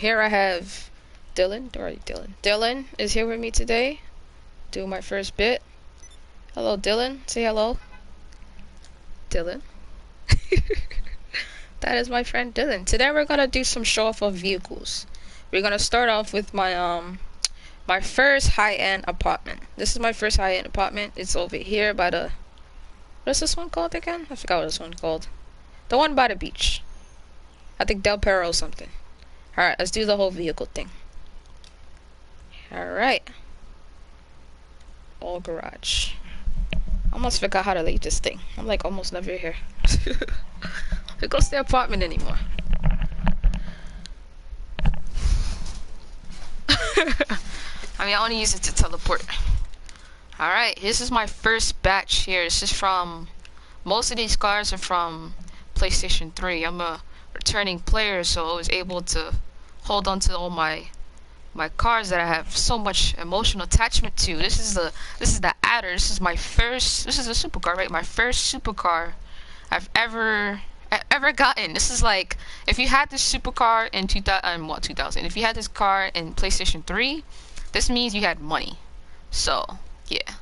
Here I have Dylan. Where are you, Dylan? Dylan is here with me today. Do my first bit. Hello, Dylan. Say hello. Dylan. That is my friend Dylan. Today we're gonna do some show off of vehicles. We're gonna start off with my first high-end apartment. This is my first high-end apartment. It's over here by the, what's this one called again? I forgot what this one's called. The one by the beach. I think Del Perro or something. Alright, let's do the whole vehicle thing. Alright. All garage. I almost forgot how to leave this thing. I'm like almost never here. Who goes to the apartment anymore? I mean, I only use it to teleport. Alright, this is my first batch here. This is from, most of these cars are from PlayStation 3. I'm a returning player, so I was able to hold on to all my cars that I have so much emotional attachment to. This is the Adder. This is my first, this is a supercar, right? My first supercar I've ever gotten. This is like, if you had this supercar in 2000, if you had this car in PlayStation 3, this means you had money. So yeah.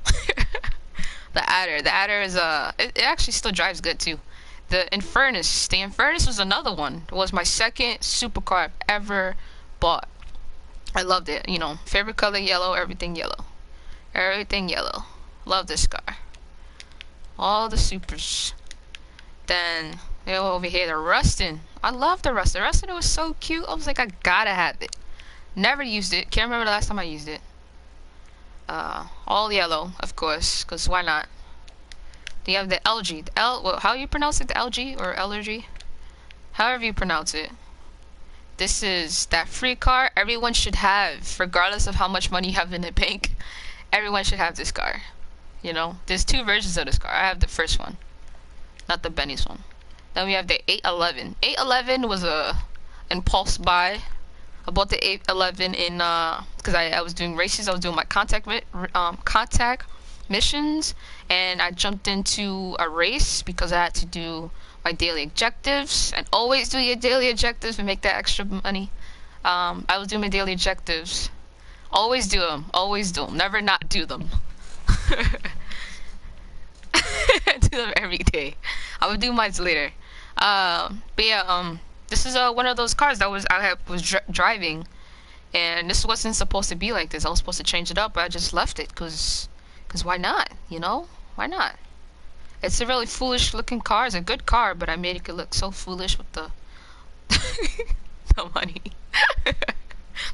The Adder is it actually still drives good too. The Infernus was another one. It was my second supercar I've ever bought. I loved it. You know, favorite color yellow, everything yellow. Everything yellow. Love this car. All the supers. Then over here, the Rustin. I love the Rustin. The Rustin was so cute. I was like, I gotta have it. Never used it. Can't remember the last time I used it. All yellow, of course, because why not? Then you have the LG. How you pronounce it? The LG or LG? However you pronounce it. This is that free car everyone should have, regardless of how much money you have in the bank. Everyone should have this car. You know, there's two versions of this car. I have the first one, not the Benny's one. Then we have the 811. 811 was a impulse buy. I bought the 811 in because I was doing races. I was doing my contact missions, and I jumped into a race because I had to do my daily objectives, and always do your daily objectives and make that extra money. I was doing my daily objectives. Always do them. Always do them. Never not do them. Do them every day. I will do mine later. But yeah, this is one of those cars that I was driving, and this wasn't supposed to be like this. I was supposed to change it up, but I just left it because why not? You know, why not? It's a really foolish looking car. It's a good car, but I made it look so foolish with the the money.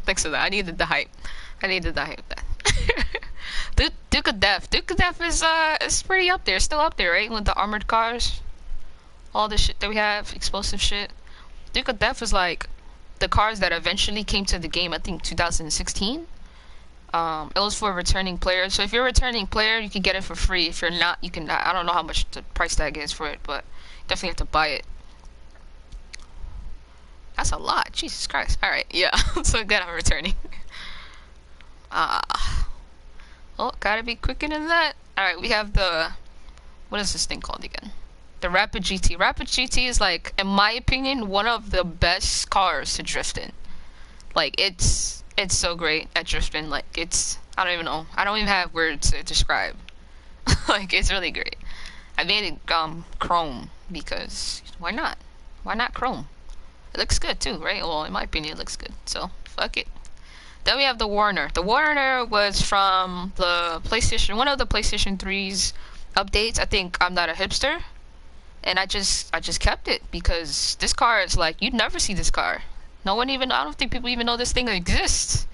Thanks for that. I needed the hype. Duke of Death. Duke of Death is pretty up there. Still up there, right? With the armored cars, all the shit that we have, explosive shit. Duke of Death is like the cars that eventually came to the game. I think 2016. It was for returning players. So if you're a returning player, you can get it for free. If you're not, you can. I don't know how much the price tag is for it, but definitely have to buy it. That's a lot. Jesus Christ. All right, yeah. So glad I'm returning. Oh, gotta be quicker than that. All right, we have the, what is this thing called again? The Rapid GT. Rapid GT is like, in my opinion, one of the best cars to drift in. Like it's so great at drifting. Like I don't even know. I don't even have words to describe. Like it's really great. I made it chrome because why not? Why not chrome? It looks good too, right? Well, in my opinion, it looks good. So fuck it. Then we have the Warner. The Warner was from the PlayStation, one of the PlayStation 3's updates. I think I'm not a hipster, and I just kept it because this car is like, you'd never see this car. I don't think people even know this thing exists.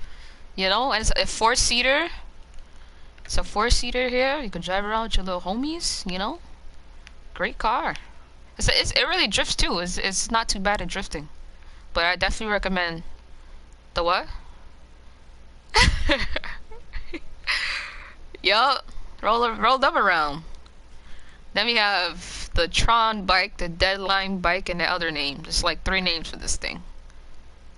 You know, and it's a 4-seater. It's a 4-seater here. You can drive around with your little homies, you know. Great car. It really drifts too. It's not too bad at drifting. But I definitely recommend the what? Yup. Roll them around. Then we have the Tron bike, the Deadline bike, and the other name. There's like 3 names for this thing.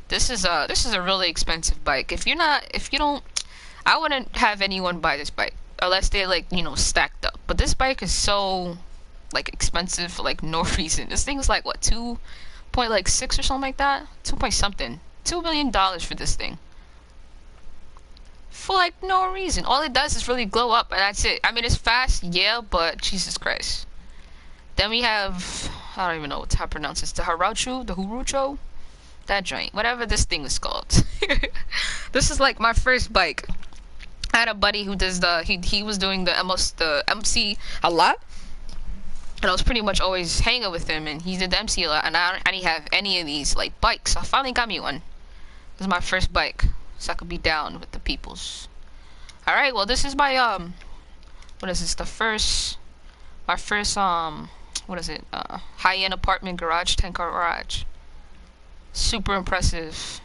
This is a really expensive bike. I wouldn't have anyone buy this bike unless they like, you know, stacked up. But this bike is so like expensive for like no reason. This thing is like what, 2.6 or something like that? 2 point something. $2 million for this thing. For like no reason. All it does is really glow up and that's it. I mean, it's fast, yeah, but Jesus Christ. Then we have, I don't even know how to pronounce this. The Hurucho? That joint. Whatever this thing is called. This is like my first bike. I had a buddy who does he was doing the MC a lot. And I was pretty much always hanging with him, and he did the MC a lot, and I didn't have any of these, like, bikes. So I finally got me one. This is my first bike, so I could be down with the peoples. Alright, well, this is my, what is this, my first, what is it, high-end apartment garage, 10-car garage. Super impressive.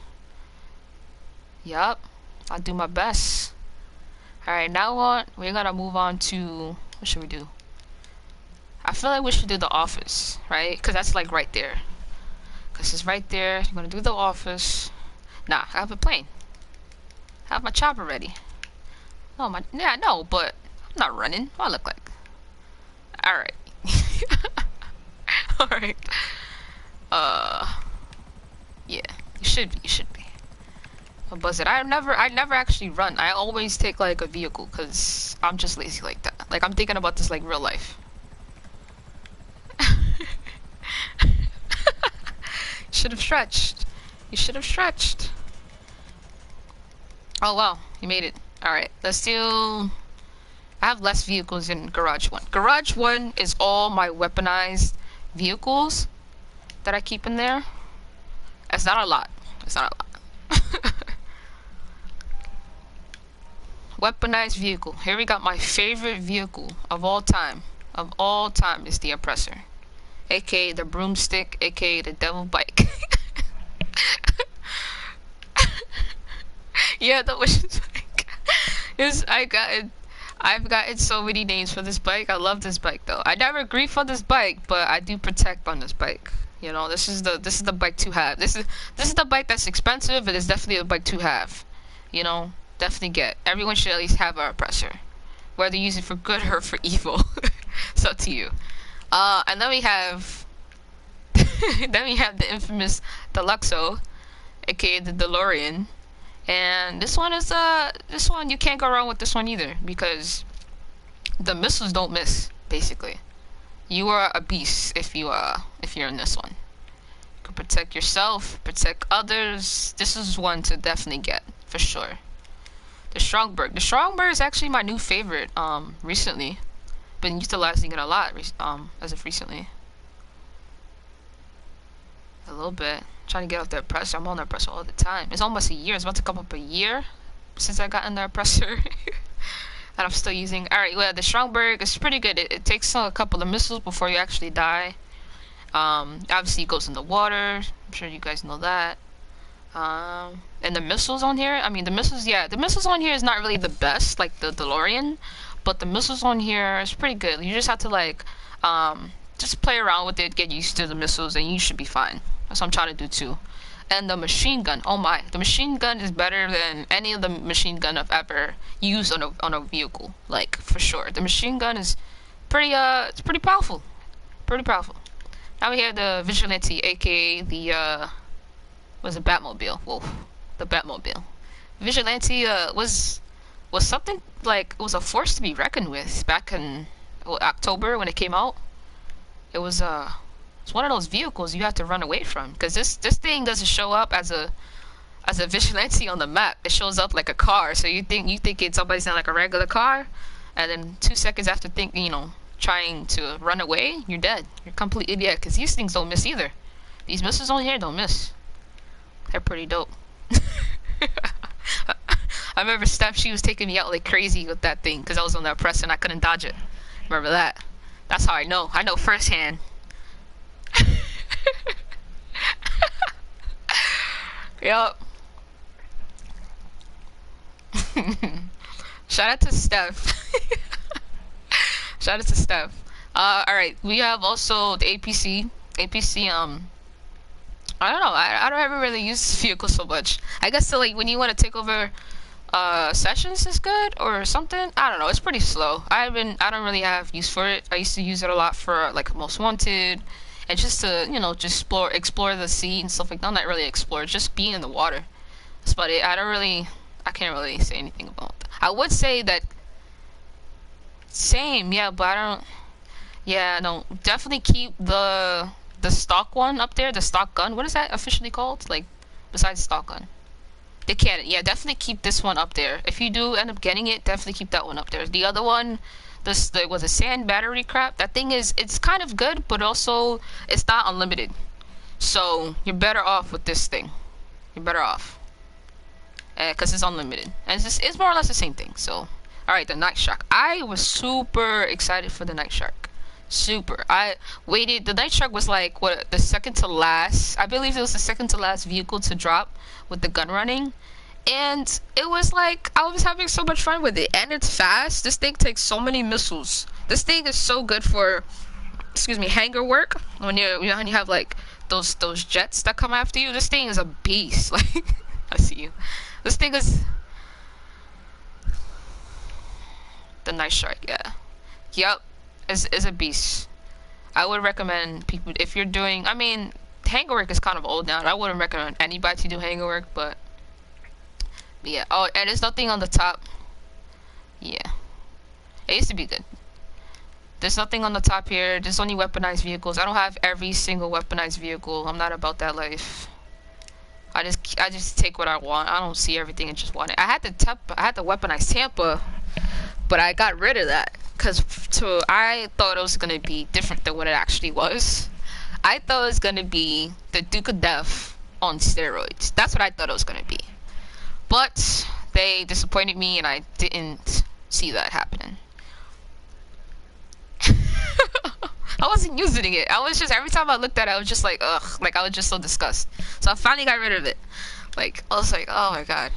Yup, I'll do my best. Alright, now we're gonna move on to, what should we do? I feel like we should do the office, right? Because that's like right there. Because it's right there. You're going to do the office. Nah, I have a plane. I have my chopper ready. Oh, yeah, no, but I'm not running. What do I look like? Alright. Alright. Yeah. You should be. But buzz it. I never actually run. I always take like a vehicle because I'm just lazy like that. Like I'm thinking about this like real life. Should have stretched. You should have stretched. Oh wow, you made it. Alright, let's do... I have less vehicles in Garage 1. Garage 1 is all my weaponized vehicles that I keep in there. It's not a lot. It's not a lot. Weaponized vehicle. Here we got my favorite vehicle of all time. Of all time is the Oppressor. AKA the broomstick, AKA the devil bike. Yeah, the witch's bike. I've gotten so many names for this bike. I love this bike though. I never grief on this bike, but I do protect on this bike. You know, this is the bike to have. This is the bike that's expensive, but it's definitely a bike to have. You know, definitely get. Everyone should at least have an Oppressor, whether you use it for good or for evil. It's up to you. And then we have the infamous Deluxo, aka the DeLorean. And this one you can't go wrong with this one either because the missiles don't miss, basically. You are a beast if you're in this one. You can protect yourself, protect others. This is one to definitely get, for sure. The Strongberg. The Strongberg is actually my new favorite, recently. Been utilizing it a lot, as of recently. A little bit. Trying to get off the Oppressor. I'm on the Oppressor all the time. It's almost a year. It's about to come up a year since I got in the Oppressor. And I'm still using. Alright, well, the Strongberg is pretty good. It takes a couple of missiles before you actually die. Obviously, it goes in the water. I'm sure you guys know that. And the missiles on here, I mean, the missiles on here is not really the best, like the DeLorean. But the missiles on here is pretty good. You just have to, like, just play around with it, get used to the missiles, and you should be fine. That's what I'm trying to do too. And the machine gun, oh my, the machine gun is better than any of the machine gun I've ever used on a vehicle, like, for sure. The machine gun is pretty it's pretty powerful. Pretty powerful. Now we have the Vigilante, aka the was a Batmobile. Whoa, the Batmobile. Vigilante was something like, it was a force to be reckoned with back in October when it came out. It was it's one of those vehicles you have to run away from because this thing doesn't show up as a vigilante on the map. It shows up like a car, so you think it's somebody's in like a regular car, and then 2 seconds after trying to run away, you're dead. You're completely dead because these things don't miss either. These missiles on here don't miss. They're pretty dope. I remember Steph, she was taking me out like crazy with that thing because I was on that press and I couldn't dodge it. Remember that? That's how I know. I know firsthand. Yup. Shout out to Steph. Shout out to Steph. Alright, we have also the APC. I don't know. I don't ever really use this vehicle so much. I guess like when you want to take over sessions is good or something. I don't know. It's pretty slow. I don't really have use for it. I used to use it a lot for like Most Wanted and just to just explore the sea and stuff like that. Not really explore, just being in the water. That's about it. I can't really say anything about that. I would say that same, yeah, but I don't. Yeah, no, definitely keep the stock one up there, the stock gun. What is that officially called? Like, besides stock gun, the cannon. Yeah, definitely keep this one up there. If you do end up getting it, definitely keep that one up there. The other one, was a sand battery crap. That thing it's kind of good, but also it's not unlimited. So you're better off with this thing. You're better off, because it's unlimited, and it's more or less the same thing. So, all right, the night shark. I was super excited for the night shark. Super. I waited. The night shark was like what, the second to last. I believe it was the second to last vehicle to drop with the gun running, and it was like I was having so much fun with it. And it's fast. This thing takes so many missiles. This thing is so good for, excuse me, hangar work. When you have like those jets that come after you. This thing is a beast. Like, I see you. This thing is the night shark. Yeah. Yep. Is a beast. I would recommend people, if you're doing, I mean, hangar work is kind of old now. I wouldn't recommend anybody to do hangar work, but yeah. Oh, and there's nothing on the top. Yeah, it used to be good. There's nothing on the top here. There's only weaponized vehicles. I don't have every single weaponized vehicle. I'm not about that life. I just take what I want. I don't see everything and just want it. I had the weaponized Tampa, but I got rid of that. Because I thought it was going to be different than what it actually was. I thought it was going to be the Duke of Death on steroids. That's what I thought it was going to be. But they disappointed me, and I didn't see that happening. I wasn't using it. I was just, every time I looked at it, I was just like, ugh. Like, I was just so disgusted. So I finally got rid of it. Like, I was like, oh my god.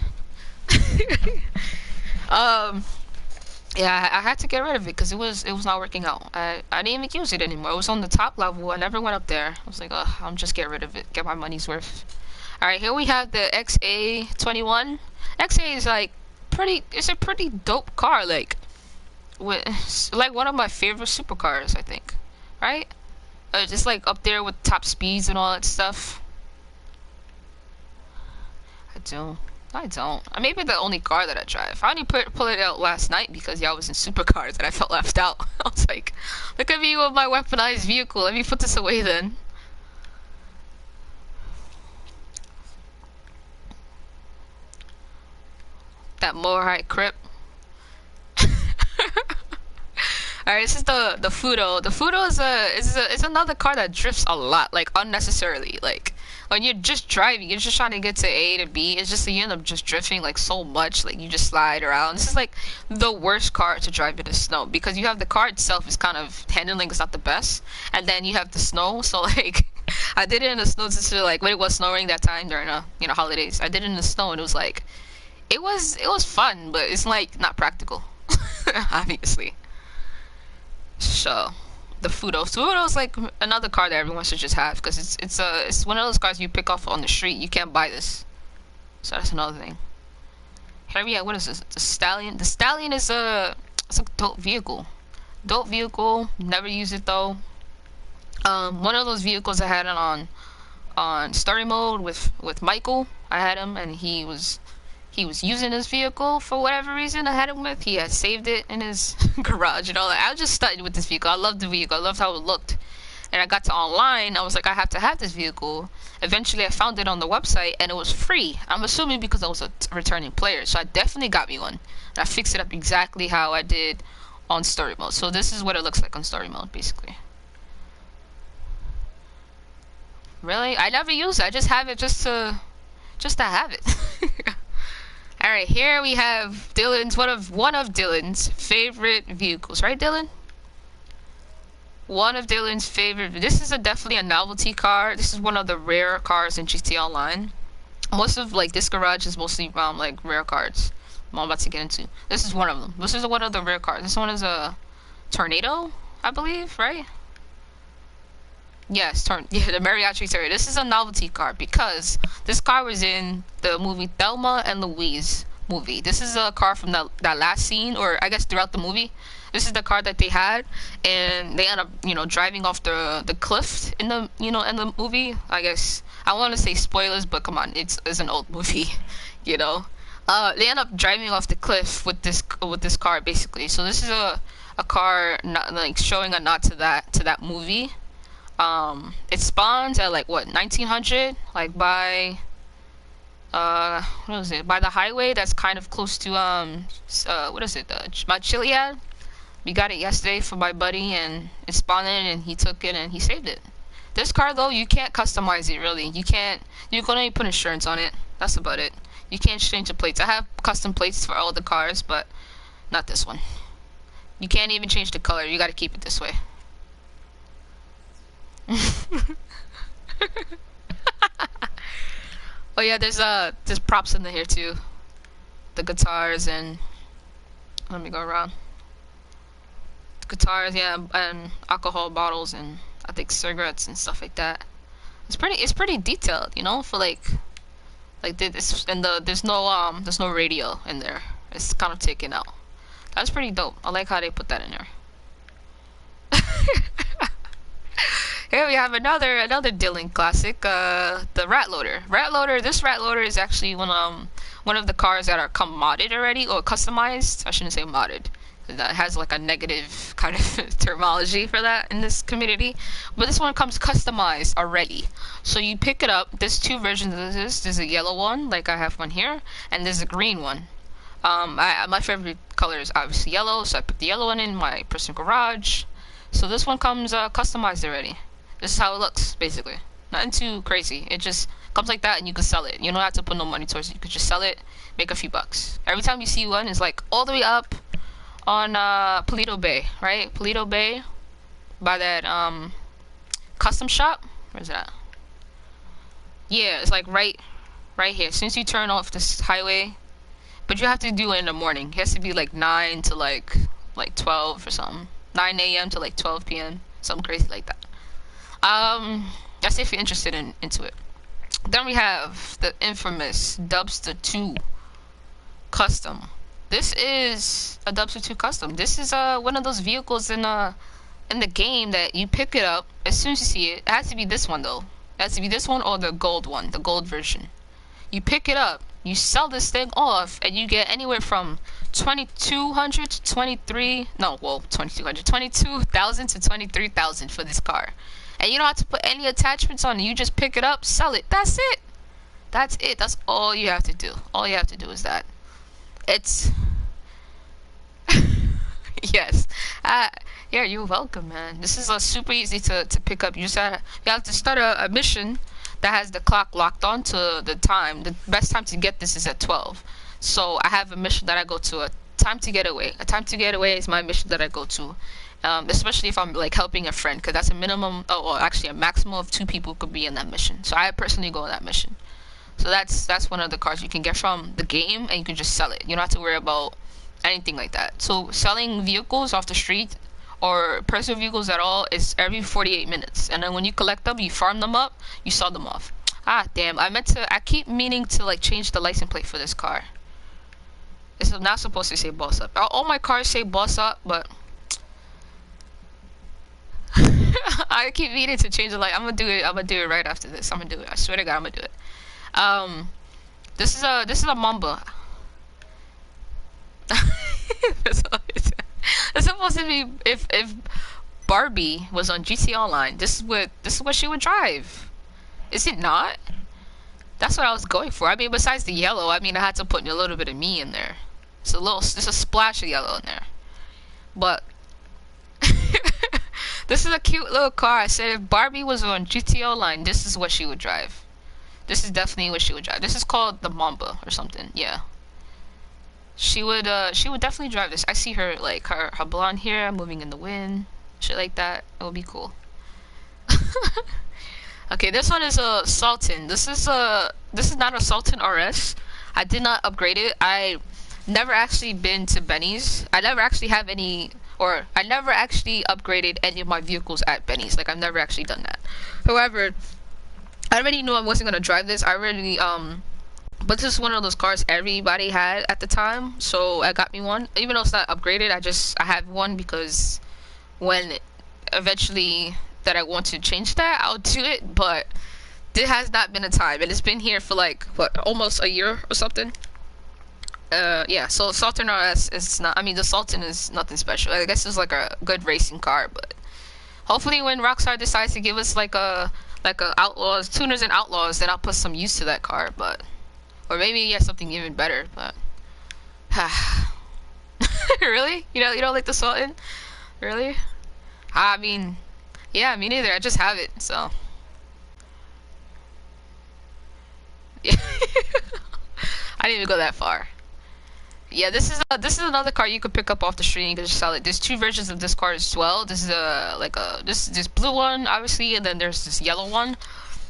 Yeah, I had to get rid of it because it was not working out. I didn't even use it anymore. It was on the top level. I never went up there. I was like, oh, I'm just get rid of it. Get my money's worth. All right, here we have the XA21. XA is like it's a pretty dope car. Like, like one of my favorite supercars, I think. Right? Just like up there with top speeds and all that stuff. I don't. Maybe the only car that I drive. I only pull it out last night because y'all was in supercars and I felt left out. I was like, look at me with my weaponized vehicle. Let me put this away then. That Morhite Crip. Alright, this is the Fudo. The Fudo is another car that drifts a lot, like unnecessarily. Like, when you're just driving, you're just trying to get to A to B. It's just that you end up just drifting like so much, like you just slide around. This is like the worst car to drive in the snow because you have the car itself is kind of handling is not the best, and then you have the snow. So like, I did it in the snow just like when it was snowing that time during holidays. I did it in the snow and it was like, it was fun, but it's like not practical, obviously. So, the Fudo. Fudo is like another car that everyone should just have because it's one of those cars you pick off on the street. You can't buy this, so that's another thing. Here we have, what is this? The Stallion. The Stallion is it's a dope vehicle. Dope vehicle. Never use it though. One of those vehicles I had it on story mode with Michael. I had him and he was using his vehicle for whatever reason I had him with. He had saved it in his garage and all that. I was just studying with this vehicle. I loved the vehicle. I loved how it looked. And I got to online. I was like, I have to have this vehicle. Eventually, I found it on the website, and it was free. I'm assuming because I was a returning player. So I definitely got me one. And I fixed it up exactly how I did on story mode. So this is what it looks like on story mode, basically. Really? I never use it. I just have it just to have it. Alright, here we have Dylan's one of Dylan's favorite vehicles, right, Dylan? One of Dylan's favorite. This is definitely a novelty car. This is one of the rare cars in GTA Online. Most of like this garage is mostly like rare cars. I'm about to get into. This is one of them. This is one of the rare cars. This one is a Tornado, I believe, right? Yes, yeah, the Mariachi Tornado. This is a novelty car because this car was in the movie Thelma and Louise. movie. This is a car from that last scene, or I guess throughout the movie. This is the car that they had, and they end up, driving off the cliff in the, in the movie. I guess I want to say spoilers, but come on, it's an old movie, you know. They end up driving off the cliff with this car basically. So this is a car not like showing a nod to that movie. It spawns at like what 1900, like by what is it? By the highway that's kind of close to what is it? My Chiliad. We got it yesterday for my buddy, and it spawned in, and he took it and he saved it. This car though, you can't customize it really. You can't. You can only put insurance on it. That's about it. You can't change the plates. I have custom plates for all the cars, but not this one. You can't even change the color. You got to keep it this way. Oh yeah, there's props in here too. The guitars and let me go around. The guitars, yeah, and alcohol bottles and I think cigarettes and stuff like that. It's pretty detailed, for like this, and there's no radio in there. It's kind of taken out. That's pretty dope. I like how they put that in there. Here we have another Dylan classic, the Rat Loader. This Rat Loader is actually one of the cars that are come modded already, or customized. I shouldn't say modded. That has like a negative kind of terminology for that in this community. But this one comes customized already. So you pick it up. There's two versions of this. There's a yellow one, like I have one here, and there's a green one. My favorite color is obviously yellow, so I put the yellow one in my personal garage. So this one comes customized already. This is how it looks, basically. Nothing too crazy. It just comes like that, and you can sell it. You don't have to put no money towards it. You can just sell it, make a few bucks. Every time you see one, it's like all the way up on Paleto Bay, right? Paleto Bay, by that custom shop. Where's it at? Yeah, it's like right here. As soon as you turn off this highway, but you have to do it in the morning. It has to be like 9 to like 12 or something. 9 a.m. to like 12 p.m. Something crazy like that. That's if you're interested into it. Then we have the infamous Dubster 2 Custom. This is a Dubster 2 Custom. This is one of those vehicles in the game that you pick it up as soon as you see it. It has to be this one though. It has to be this one or the gold one, the gold version. You pick it up, you sell this thing off, and you get anywhere from 2,200 to 22,000 to 23,000 for this car. And you don't have to put any attachments on it. You just pick it up, sell it. That's it. That's it. That's all you have to do. All you have to do is that. It's yes. Yeah, you're welcome, man. This is super easy to pick up. You have to start a mission that has the clock locked on to the time. The best time to get this is at 12. So I have a mission that I go to, a time to get away. A time to get away is my mission that I go to. Especially if I'm like helping a friend, because that's a minimum, or actually a maximum of 2 people could be in that mission. So I personally go on that mission. So that's one of the cars you can get from the game, and you can just sell it. You don't have to worry about anything like that. So selling vehicles off the street or personal vehicles at all is every 48 minutes, and then when you collect them, you farm them up, you sell them off. Ah, damn! I keep meaning to like change the license plate for this car. It's not supposed to say boss up. All my cars say boss up, but I keep meaning to change the light. I'm gonna do it right after this. I'm gonna do it. I swear to God, I'm gonna do it. This is a Mamba. It's supposed to be if Barbie was on GT Online. This is what she would drive. Is it not? That's what I was going for. I mean, besides the yellow, I had to put a little bit of me in there. There's a splash of yellow in there. But this is a cute little car. I said if Barbie was on GT Online, this is what she would drive. This is definitely what she would drive. This is called the Mamba or something. Yeah. She would definitely drive this. I see her like her blonde hair moving in the wind, shit like that. It would be cool. Okay, this one is a Sultan. This is not a Sultan RS. I did not upgrade it. I never actually been to Benny's. I never actually have any, or I never actually upgraded any of my vehicles at Benny's. Like I've never actually done that. However, I already knew I wasn't gonna drive this. I already But this is one of those cars everybody had at the time, so I got me one. Even though it's not upgraded, I have one because when eventually that I want to change that, I'll do it. But there has not been a time, and it's been here for like what, almost a year or something. Yeah. So Sultan RS is not. I mean, the Sultan is nothing special. I guess it's like a good racing car, but hopefully when Rockstar decides to give us like a Outlaws tuners and Outlaws, then I'll put some use to that car. But or maybe yeah, something even better. But really, you don't like the Sultan? Really? I mean, yeah, me neither. I just have it, so yeah. I didn't even go that far. Yeah, this is another car you could pick up off the street and you can just sell it. There's two versions of this car as well. This is this blue one obviously, and then there's this yellow one.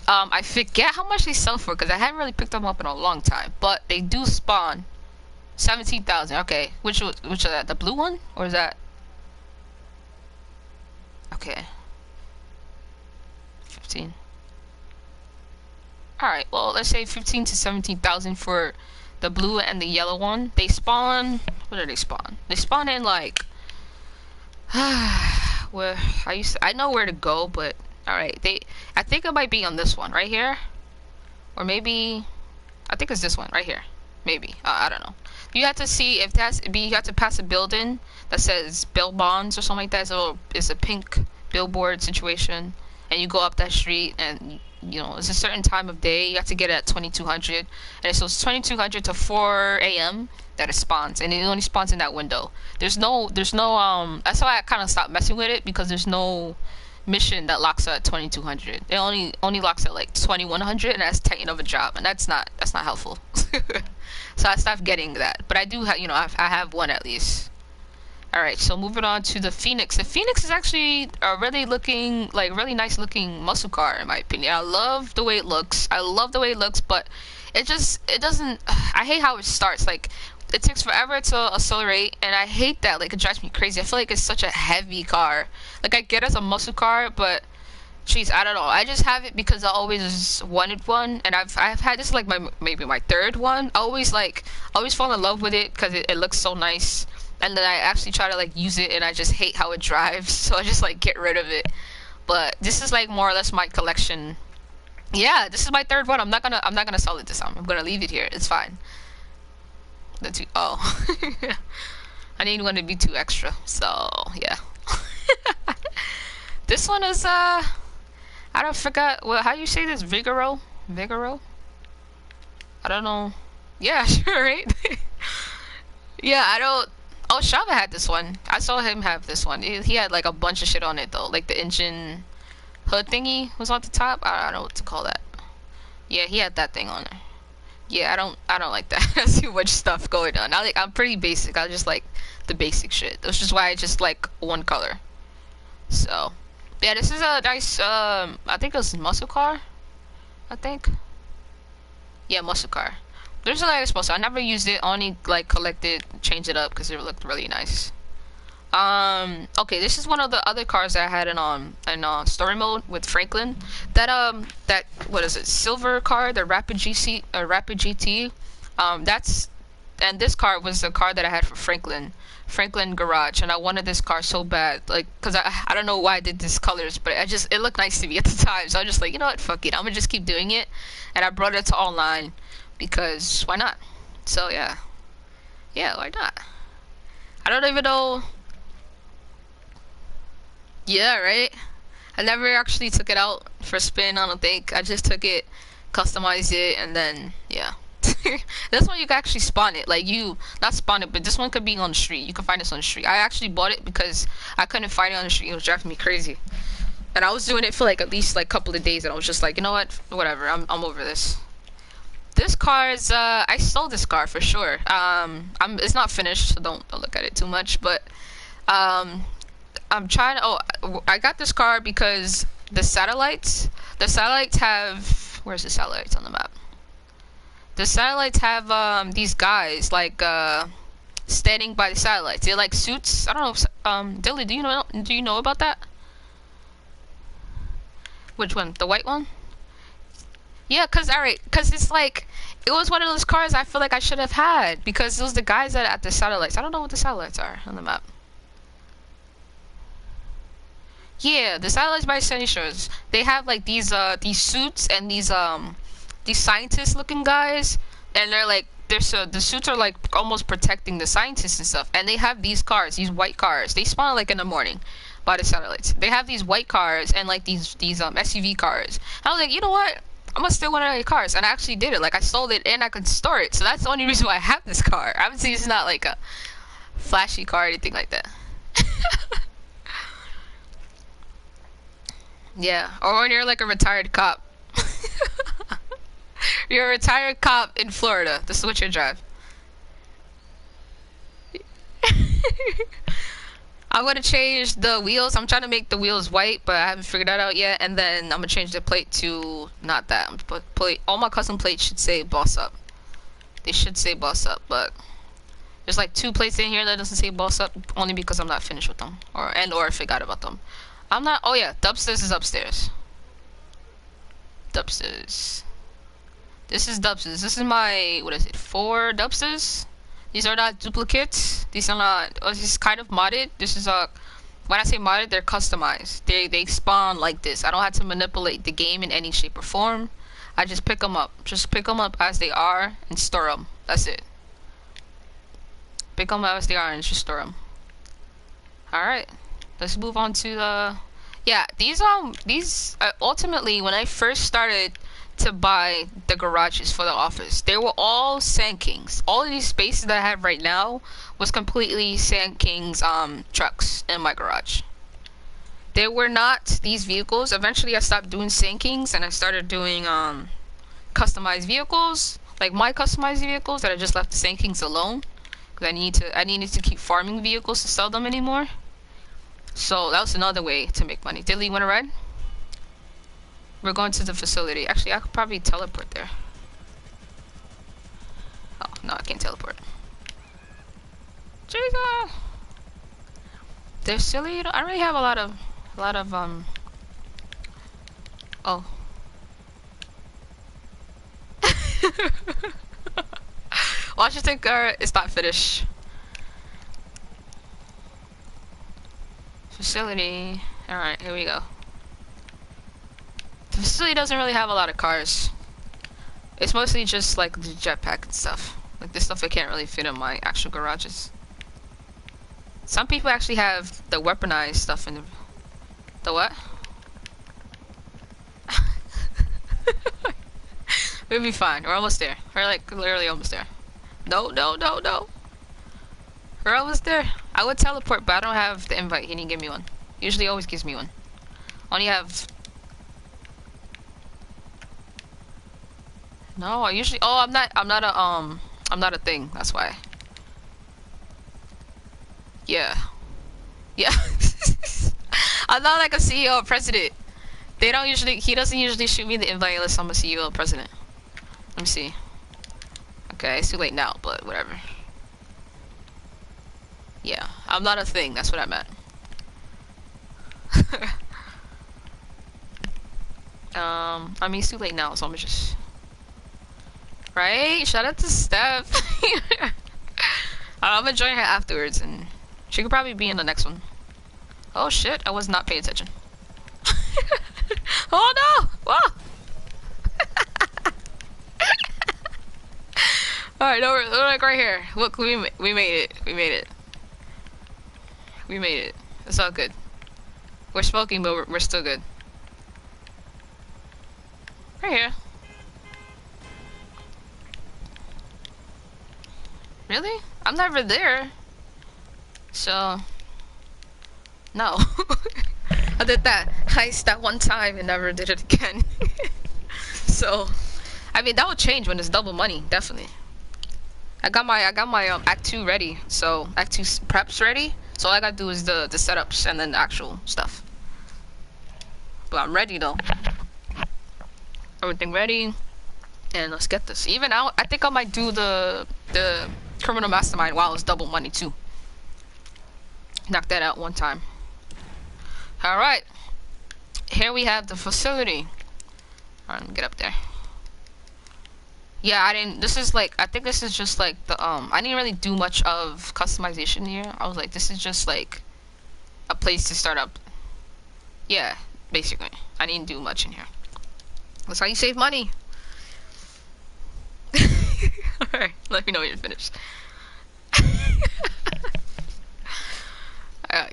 I forget how much they sell for because I haven't really picked them up in a long time, but they do spawn 17,000. Okay, which is that? The blue one or is that? Okay, 15. All right, well let's say 15 to 17,000 for the blue and the yellow one. They spawn. Where do they spawn? They spawn in like where I know where to go, but all right. I think it might be on this one right here, or maybe I think it's this one right here. Maybe I don't know. You have to see if you have to pass a building that says Bill Bonds or something like that. So it's a pink billboard situation, and you go up that street and it's a certain time of day. You have to get it at 2200, and so it's 2200 to 4 a.m. that it spawns, and it only spawns in that window. There's no. That's why I kind of stopped messing with it because there's no mission that locks at 2200. It only locks at like 2100, and that's titan of a job, and that's not helpful. So I stopped getting that, but I do have I have one at least. Alright, so moving on to the Phoenix. The Phoenix is actually a really nice looking muscle car in my opinion. I love the way it looks. But it doesn't. I hate how it starts. Like it takes forever to accelerate, and I hate that. Like it drives me crazy. I feel like it's such a heavy car. Like I get it as a muscle car, but jeez, I don't know. I just have it because I always wanted one, and I've had this like maybe my third one. I always fall in love with it because it looks so nice. And then I actually try to like use it, and I just hate how it drives, so I just like get rid of it. But this is like more or less my collection. Yeah, this is my third one. I'm not gonna sell it this time. I'm gonna leave it here. It's fine. Oh, I didn't want to be too extra, so yeah. This one is I don't forgot how you say this, Vigoro. I don't know. Yeah, sure, right? Yeah, I don't. Oh, Shava had this one. I saw him have this one. He had like a bunch of shit on it though. Like the engine hood thingy was on the top. I don't know what to call that. Yeah, he had that thing on there. Yeah, I don't like that. That's too much stuff going on. I'm pretty basic. I just like the basic shit. Which is why I just like one color. So yeah, this is a nice I think it's muscle car. I think. Yeah, muscle car. There's a nice muscle. I never used it. Only like collected, changed it up because it looked really nice. Okay, this is one of the other cars that I had in story mode with Franklin. That what is it? Silver car, the Rapid GT. That's and this car was the car that I had for Franklin Garage, and I wanted this car so bad, like, cause I don't know why I did this colors, but it looked nice to me at the time, so I was just like, you know what, fuck it, I'm gonna just keep doing it, and I brought it to online. Because why not? So yeah, why not? I don't even know. Yeah, right. I never actually took it out for spin. I don't think. I just took it, customized it, and then yeah. This one you can actually spawn it. Like you, not spawn it, but this one could be on the street. You can find this on the street. I actually bought it because I couldn't find it on the street. It was driving me crazy. And I was doing it for like at least like a couple of days, and I was just like, you know what? Whatever. I'm over this. This car is I stole this car for sure. It's not finished, so don't look at it too much, but I'm trying to I got this car because the satellites have, where's the satellites on the map? The satellites have these guys like standing by the satellites. They're like suits. I don't know if, Dilly, do you know about that? Which one? The white one? Yeah, cause it's like It was one of those cars I feel like I should have had because it was the guys that at the satellites. I don't know what the satellites are on the map. Yeah, the satellites by Sunny Shores. They have like these suits and these scientist looking guys, and they're like the suits are like almost protecting the scientists and stuff. And they have these cars, these white cars. They spawn like in the morning by the satellites. They have these white cars and like these SUV cars. I was like, you know what? I'm gonna steal one of their cars, and I actually did it. Like I sold it and I could store it. So that's the only reason why I have this car. Obviously, it's not like a flashy car or anything like that. Yeah, or when you're like a retired cop. You're a retired cop in Florida. This is what you drive. I'm gonna change the wheels. I'm trying to make the wheels white, but I haven't figured that out yet. And then I'm gonna change the plate to not that. But all my custom plates should say boss up. They should say boss up, but there's like 2 plates in here that doesn't say boss up, only because I'm not finished with them, or I forgot about them. I'm not. Oh yeah, Dubsters is upstairs. Dubsters. This is Dubsters. This is my, what is it, 4 Dubsters? These are not duplicates. These are not, this is kind of modded. This is when I say modded, they're customized. They spawn like this. I don't have to manipulate the game in any shape or form. I just pick them up. Just pick them up as they are and store them. That's it. Pick them up as they are and just store them. Alright. Let's move on to the, yeah, these ultimately, when I first started to buy the garages for the office, they were all Sand Kings. All of these spaces that I have right now was completely Sand Kings trucks in my garage. They were not these vehicles. Eventually I stopped doing Sand Kings and I started doing customized vehicles, like my customized vehicles that I just left the Sand Kings alone because I needed to keep farming vehicles to sell them anymore. So that was another way to make money. Dilly, you want to ride? We're going to the facility. Actually, I could probably teleport there. Oh, no, I can't teleport. Jesus! They're silly. I don't really have a lot of, oh. Watch it think, it's not finished. Facility. Alright, here we go. The facility doesn't really have a lot of cars. It's mostly just like the jetpack and stuff. Like this stuff I can't really fit in my actual garages. Some people actually have the weaponized stuff in the what? We'll be fine. We're almost there. We're like literally almost there. No, no, no, no. We're almost there. I would teleport, but I don't have the invite. He didn't give me one. Usually always gives me one. Only have... No, I usually... Oh, I'm not a thing. That's why. Yeah. Yeah. I'm not like a CEO or president. He doesn't usually shoot me the invite unless I'm a CEO or president. Let me see. Okay, it's too late now, but whatever. Yeah, I'm not a thing, that's what I meant. I mean, it's too late now, so I'm just... Right? Shout out to Steph. I'm gonna join her afterwards, and she could probably be in the next one. Oh shit, I was not paying attention. Oh no! Whoa! Alright, no, we're like right here. Look, we made it. We made it. We made it. It's all good. We're smoking, but we're still good. Right here. Really? I'm never there. So... No. I did that heist that one time and never did it again. So... I mean, that would change when it's double money, definitely. I got my Act 2 ready. So, Act 2 preps ready. So all I gotta do is the setups and then the actual stuff. But I'm ready though. Everything ready. And let's get this. Even out, I think I might do the criminal mastermind while it's double money too. Knock that out one time. Alright. Here we have the facility. Alright, let me get up there. Yeah, I didn't. This is like, I think this is just like the I didn't really do much of customization here. I was like, this is just like a place to start up. Yeah, basically, I didn't do much in here. That's how you save money. Alright, let me know when you're finished.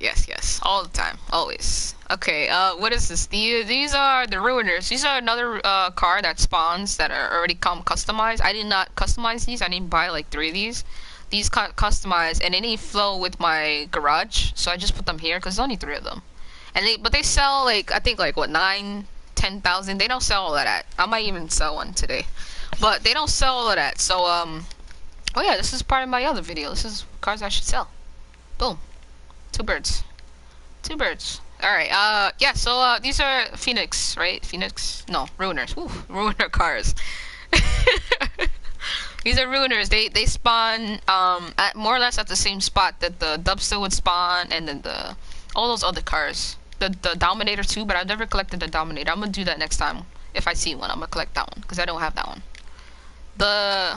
Yes, yes, all the time, always. Okay, what is this? These are the Ruiners. These are another car that spawns that are already come customized. I did not customize these. I didn't buy like 3 of these. These customized, and they didn't flow with my garage, so I just put them here because there's only 3 of them. And but they sell like, I think like what, 9, 10,000. They don't sell all of that. I might even sell one today, but they don't sell all of that. So oh yeah, this is part of my other video. This is cars I should sell. Boom. 2 birds. 2 birds. Alright, yeah, so, these are Phoenix, right? Phoenix? No, Ruiners. Ooh, Ruiner cars. These are Ruiners. They spawn, at more or less at the same spot that the Dubster would spawn, and then all those other cars. The Dominator too, but I've never collected the Dominator. I'm gonna do that next time. If I see one, I'm gonna collect that one, because I don't have that one.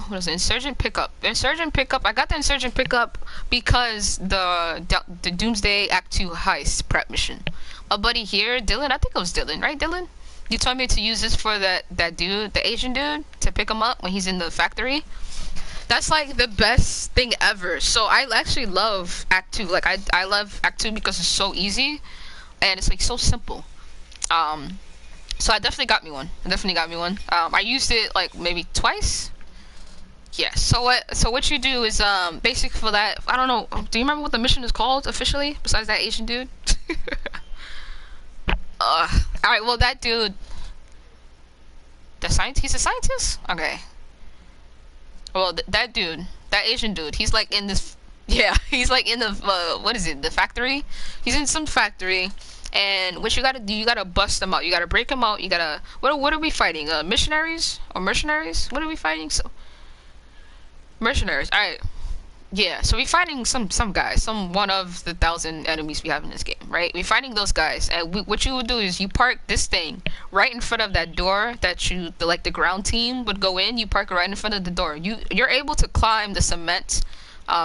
What is it? Insurgent pickup. Insurgent pickup. I got the Insurgent pickup because the Doomsday Act 2 heist prep mission. A buddy here, Dylan. I think it was Dylan, right? Dylan. You told me to use this for that dude, the Asian dude, to pick him up when he's in the factory. That's like the best thing ever. So I actually love Act 2. Like I love Act 2 because it's so easy and it's like so simple. So I definitely got me one. I used it like maybe twice. Yeah. So what you do is basic for that. I don't know. Do you remember what the mission is called officially? Besides that Asian dude. All right. Well, that dude. The scientist. He's a scientist. Okay. Well, that dude, that Asian dude. He's like in this. Yeah. He's like in the what is it? The factory. He's in some factory. And what you gotta do, you gotta bust them out. You gotta break them out. You gotta. What are we fighting? Missionaries or mercenaries? What are we fighting? So. Mercenaries. All right. Yeah. So we're fighting some guys. One of the 1,000 enemies we have in this game, right? We're fighting those guys, and what you would do is you park this thing right in front of that door that the ground team would go in. You park it right in front of the door. You're able to climb the cement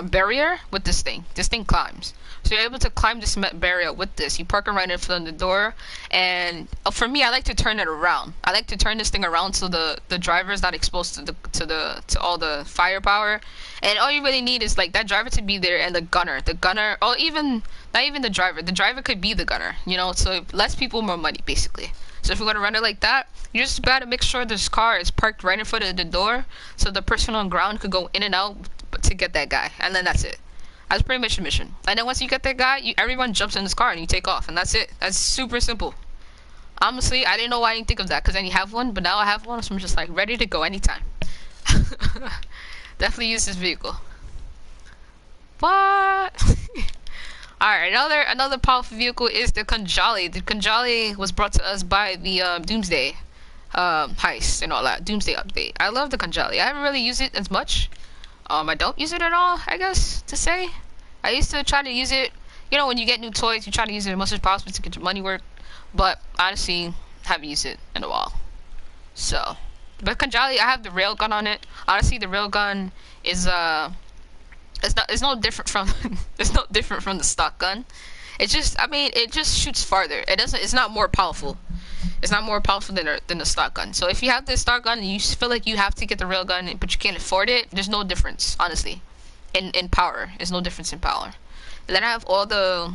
barrier with this thing. This thing climbs. So you're able to climb the cement barrier with this. You park it right in front of the door, and for me, I like to turn it around. I like to turn this thing around so the driver is not exposed to all the firepower. And all you really need is like that driver to be there and the gunner, or even not even the driver. The driver could be the gunner, you know. So less people, more money, basically. So if we're gonna run it like that, you just gotta make sure this car is parked right in front of the door, so the person on ground could go in and out to get that guy, and then that's it. That's pretty much the mission. And then once you get that guy, everyone jumps in this car and you take off, and that's it. That's super simple. Honestly, I didn't know why I didn't think of that, because I didn't have one, but now I have one, so I'm just like ready to go anytime. Definitely use this vehicle. What? Alright, another powerful vehicle is the Kanjali. The Kanjali was brought to us by the Doomsday heist and all that. Doomsday update. I love the Kanjali. I haven't really used it as much. I don't use it at all, I guess, to say. I used to try to use it, you know, when you get new toys, you try to use it as much as possible to get your money worth. But, honestly, haven't used it in a while. So, but Kanjali, I have the railgun on it. Honestly, the railgun is, it's no different from, it's no different from the stock gun. It just, I mean, it just shoots farther. It's not more powerful. It's not more powerful than the stock gun. So if you have the stock gun and you feel like you have to get the rail gun, but you can't afford it, there's no difference, honestly, in power. There's no difference in power. And then I have all the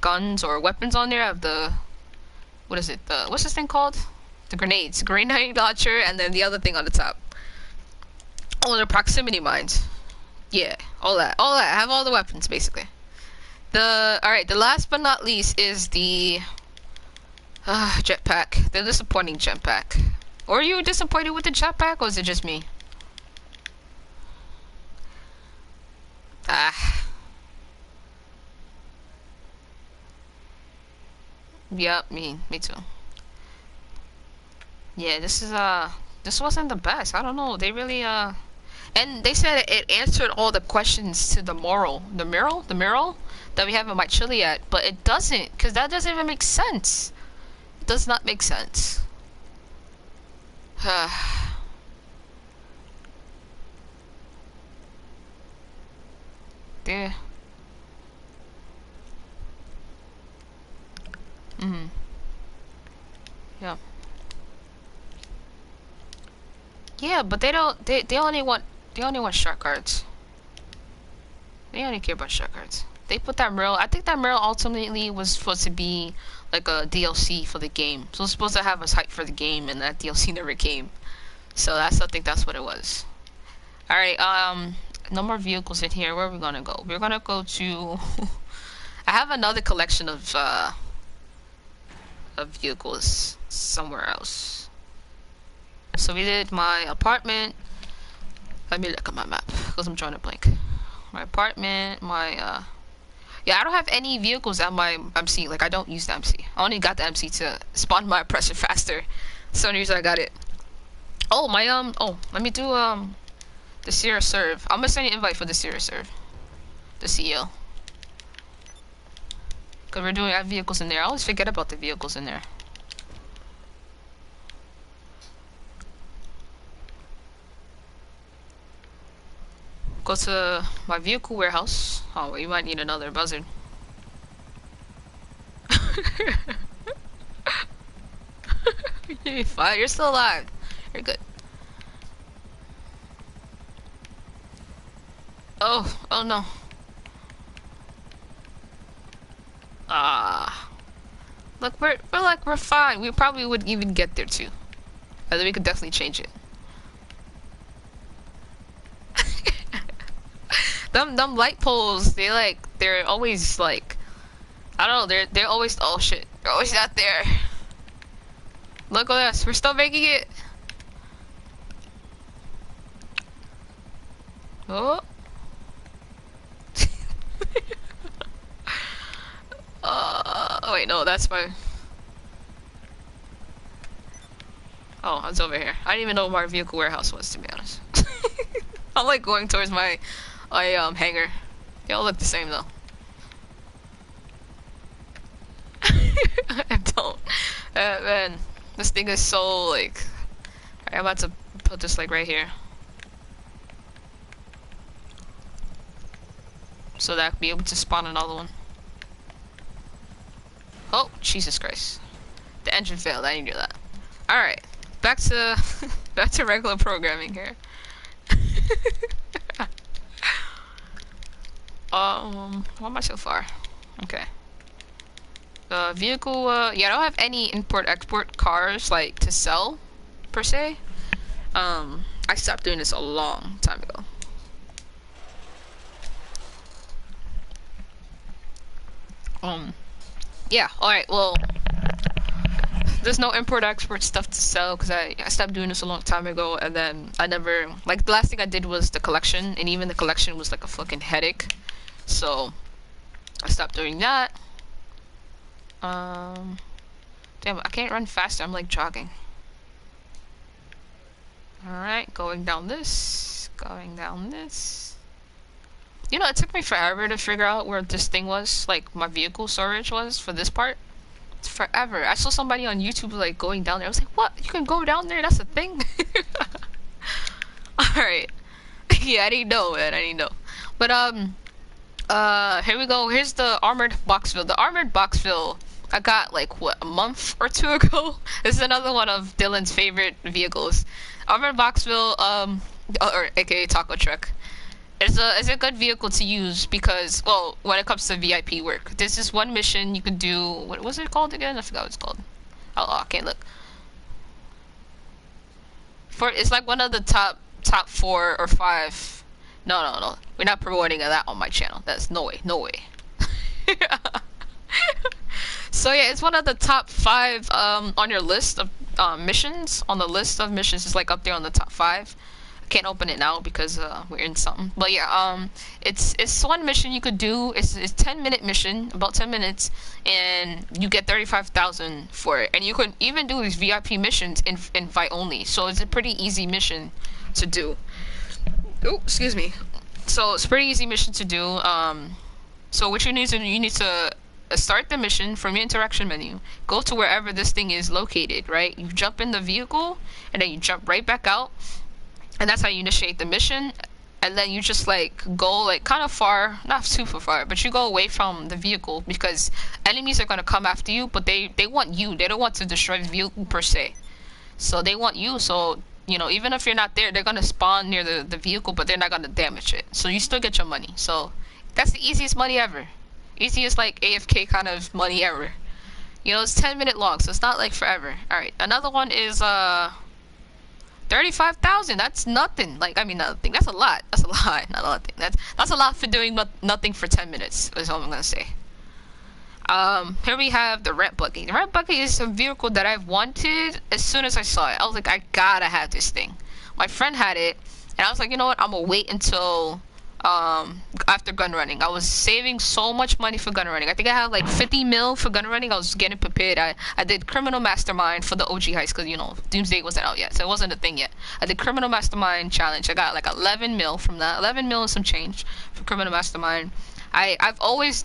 guns or weapons on there. I have the, what is it? What's this thing called? The grenades, grenade launcher, and then the other thing on the top. Oh, the proximity mines. Yeah, all that. I have all the weapons basically. Alright, the last but not least is the jetpack. The disappointing jetpack. Or are you disappointed with the jetpack, or is it just me? Yep, me too. Yeah, this wasn't the best. I don't know. They really and they said it answered all the questions to the mural that we have in my chili yet, but it doesn't, because that doesn't even make sense. It does not make sense. there. Yeah. Yeah, but they don't. They only want. They only want shark cards. They only care about shark cards. They put that mural. I think that mural ultimately was supposed to be like a DLC for the game. So it's supposed to have us hype for the game, and that DLC never came. So I think that's what it was. All right. No more vehicles in here. Where are we gonna go? We're gonna go to. I have another collection of vehicles somewhere else. So we did my apartment. Let me look at my map because I'm drawing a blank. My apartment, my yeah, I don't have any vehicles at my MC. Like I don't use the MC. I only got the MC to spawn my oppressor faster. That's the only reason I got it. Oh my oh, let me do the Sierra serve. I'm gonna send you an invite for the Sierra serve. The CEO. Cause we're doing, I have vehicles in there. I always forget about the vehicles in there. Go to my vehicle warehouse. Oh, well, you might need another buzzard. You're fine. You're still alive. You're good. Oh, oh no. Look, we're fine. We probably would even get there too. And then we could definitely change it. them light poles, they're always like, I don't know, they're always, oh shit, they're always not there. Look at us, we're still making it. Oh. Oh wait, no, that's my. Oh, it's over here. I didn't even know where my vehicle warehouse was, to be honest. I'm like going towards my hangar. They all look the same though. I don't. Man, this thing is so like. I'm about to put this like right here, so that I can be able to spawn another one. Oh, Jesus Christ! The engine failed. I didn't do that. All right, back to back to regular programming here. What am I so far? Okay. Vehicle, yeah, I don't have any import-export cars, like, to sell, per se. I stopped doing this a long time ago. Yeah, alright, well, there's no import-export stuff to sell, because I stopped doing this a long time ago, and then I never, like, the last thing I did was the collection, and even the collection was, like, a fucking headache. So, I stopped doing that. Damn, I can't run faster. I'm like jogging. Alright, going down this. Going down this. You know, it took me forever to figure out where this thing was. Like, my vehicle storage was for this part. It's forever. I saw somebody on YouTube, like, going down there. I was like, what? You can go down there? That's a thing? Alright. Yeah, I didn't know, man. I didn't know. But, here we go. Here's the armored boxville. The armored boxville I got like what, a month or two ago. This is another one of Dylan's favorite vehicles. Armored boxville, or aka taco truck. It's a good vehicle to use because, well, when it comes to VIP work, there's this one mission you can do. What was it called again? I forgot what it's called. Oh, I can't look. It's like one of the top 4 or 5. No. We're not promoting that on my channel. That's no way. So yeah, it's one of the top 5 on your list of missions. On the list of missions, it's like up there on the top 5. I can't open it now because we're in something. But yeah, it's one mission you could do. It's a 10-minute mission, about 10 minutes, and you get 35,000 for it. And you can even do these VIP missions in invite only. So it's a pretty easy mission to do. Oh, excuse me. So it's a pretty easy mission to do. So what you need to start the mission from your interaction menu. Go to wherever this thing is located, right? You jump in the vehicle, and then you jump right back out. And that's how you initiate the mission. and then you just like go like kind of far, not super far, but you go away from the vehicle because enemies are gonna come after you, but they want you. They don't want to destroy the vehicle per se. So they want you. So you know, even if you're not there, they're gonna spawn near the vehicle, but they're not gonna damage it. So you still get your money. So that's the easiest money ever. Easiest like AFK kind of money ever. You know, it's 10-minute long, so it's not like forever. All right, another one is 35,000. That's nothing. Like, I mean, nothing. That's a lot. That's a lot. Not nothing. That's a lot for doing nothing for 10 minutes. Is all I'm gonna say. Here we have the red buggy. The red buggy is a vehicle that I've wanted as soon as I saw it. I was like, I gotta have this thing. My friend had it, and I was like, you know what? I'm gonna wait until after gun running. I was saving so much money for gun running. I think I had like 50 mil for gun running. I was getting prepared. I did Criminal Mastermind for the OG heist because, you know, Doomsday wasn't out yet, so it wasn't a thing yet. I did Criminal Mastermind challenge. I got like 11 mil from that. 11 mil and some change for Criminal Mastermind. I've always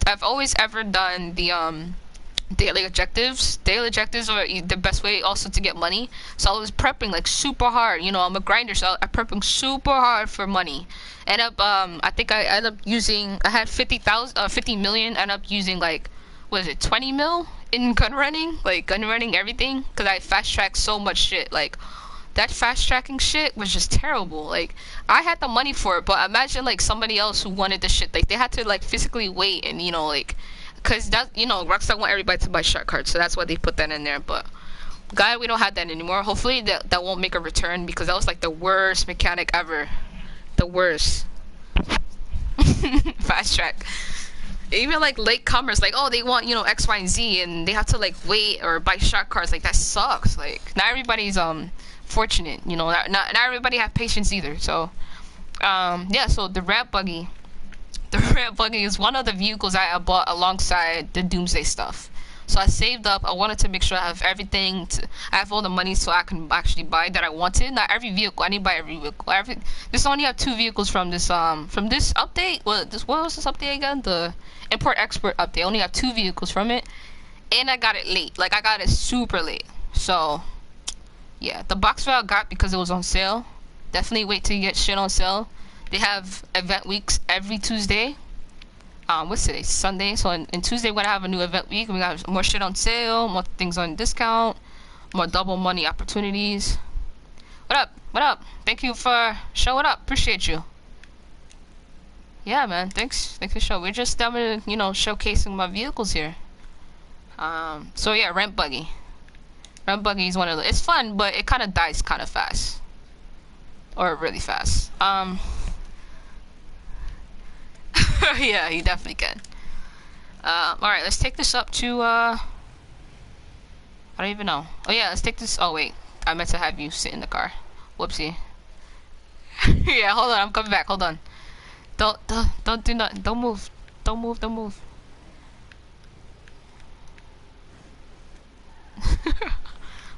ever done the daily objectives. Daily objectives are the best way also to get money. So I was prepping like super hard. You know, I'm a grinder, so I'm prepping super hard for money. End up, I think I ended up using. I had 50 million. Ended up using like, what is it, 20 mil in gun running, like gun running everything, because I fast tracked so much shit. Like that fast tracking shit was just terrible. Like I had the money for it, but imagine like somebody else who wanted the shit. Like they had to like physically wait and, you know, like. Cause that, you know, Rockstar want everybody to buy shark cards, so that's why they put that in there. But God, we don't have that anymore. Hopefully that won't make a return, because that was like the worst mechanic ever. The worst. Fast track. Even like latecomers, like, oh, they want, you know, X, Y, and Z, and they have to like wait or buy shark cards. Like that sucks. Like not everybody's fortunate, you know. Not everybody have patience either. So yeah. So the red buggy. The red buggy is one of the vehicles I bought alongside the Doomsday stuff. So I saved up. I wanted to make sure I have everything. I have all the money so I can actually buy that I wanted. Not every vehicle. I need to buy every vehicle. This only have 2 vehicles from this update. What was this update again? The import export update. I only have 2 vehicles from it, and I got it late. Like I got it super late. So yeah, the box I got because it was on sale. Definitely wait till you get shit on sale. They have event weeks every Tuesday. What's today? Sunday. So in Tuesday, we're gonna have a new event week. We got more shit on sale, more things on discount, more double money opportunities. What up? What up? Thank you for showing up. Appreciate you. Yeah, man. Thanks for showing. We're just you know, showcasing my vehicles here. So yeah, rent buggy. Rent buggy is one of the. It's fun, but it kind of dies kind of fast, or really fast. Yeah, you definitely can. Alright, let's take this up to, I don't even know. Oh yeah, let's take this, oh wait. I meant to have you sit in the car. Whoopsie. Yeah, hold on, I'm coming back, hold on. Don't do nothing, don't move. Don't move.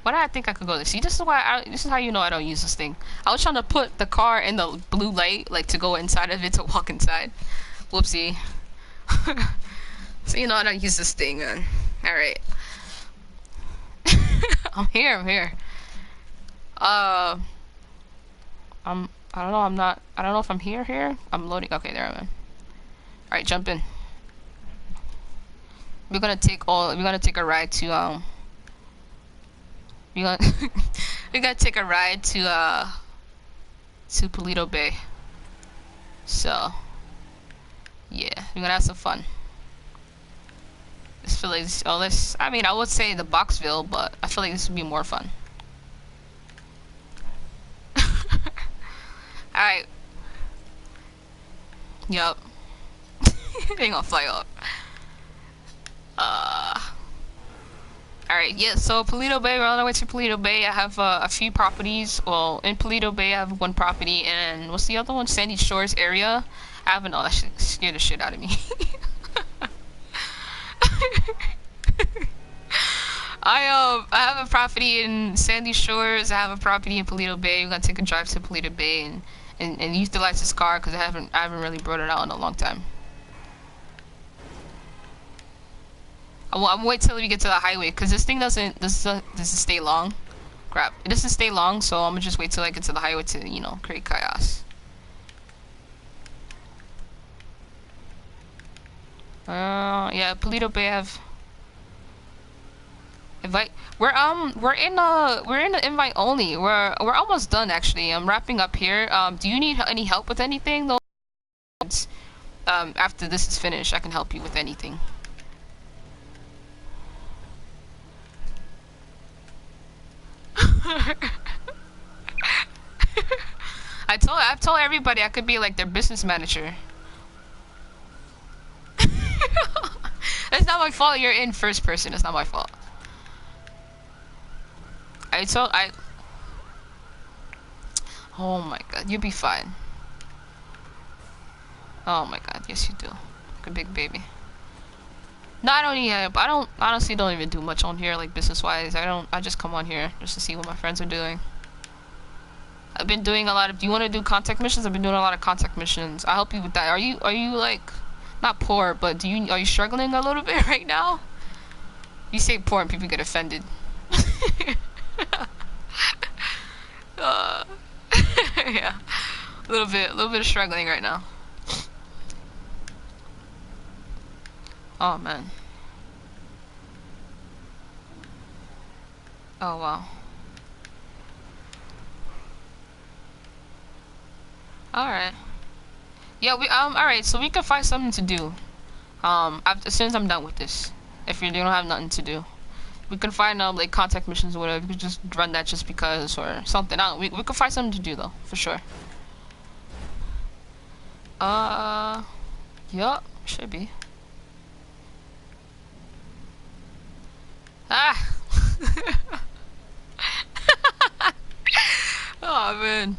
Why did I think I could go there? See, this is how you know I don't use this thing. I was trying to put the car in the blue light, like to go inside of it to walk inside. Whoopsie. So you know I don't use this thing, man. Alright. I'm here. I don't know, I don't know if I'm here. I'm loading. Okay, there I am. Alright, jump in. We're gonna take a ride to we're gonna take a ride to Paleto Bay. So yeah, we're gonna have some fun. This feel like this. I mean, I would say the Boxville, but I feel like this would be more fun. All right. Yup. Ain't gonna fly up. Alright, yeah, so Paleto Bay, we're on our way to Paleto Bay. I have a few properties. Well, in Paleto Bay, I have one property, and what's the other one? Sandy Shores area. I haven't, oh, that shit scared the shit out of me. I have a property in Sandy Shores. I have a property in Paleto Bay. We're gonna take a drive to Paleto Bay and utilize this car because I haven't really brought it out in a long time. I'm gonna wait till we get to the highway because this thing doesn't stay long. Crap, it doesn't stay long, so I'm gonna just wait till I get to the highway to, you know, create chaos. Yeah, Polito Bay have invite. We're in the invite only. We're almost done actually. I'm wrapping up here. Do you need any help with anything though? After this is finished, I can help you with anything. I've told everybody I could be like their business manager. It's not my fault you're in first person. It's not my fault. I Oh my god, you'll be fine. Oh my god, yes you do. Like a big baby. No, I don't even, I don't, honestly don't even do much on here, like business-wise. I just come on here just to see what my friends are doing. I've been doing a lot of, do you want to do contact missions? I've been doing a lot of contact missions. I'll help you with that. Are you like, not poor, but are you struggling a little bit right now? You say poor and people get offended. uh, yeah, a little bit of struggling right now. Oh man. Oh wow. All right. Yeah, all right. So we can find something to do. As soon as I'm done with this, if you don't have nothing to do, we can find like contact missions or whatever. We could just run that just because or something. I don't. We could find something to do though, for sure. Yup, should be. Ah. Oh man.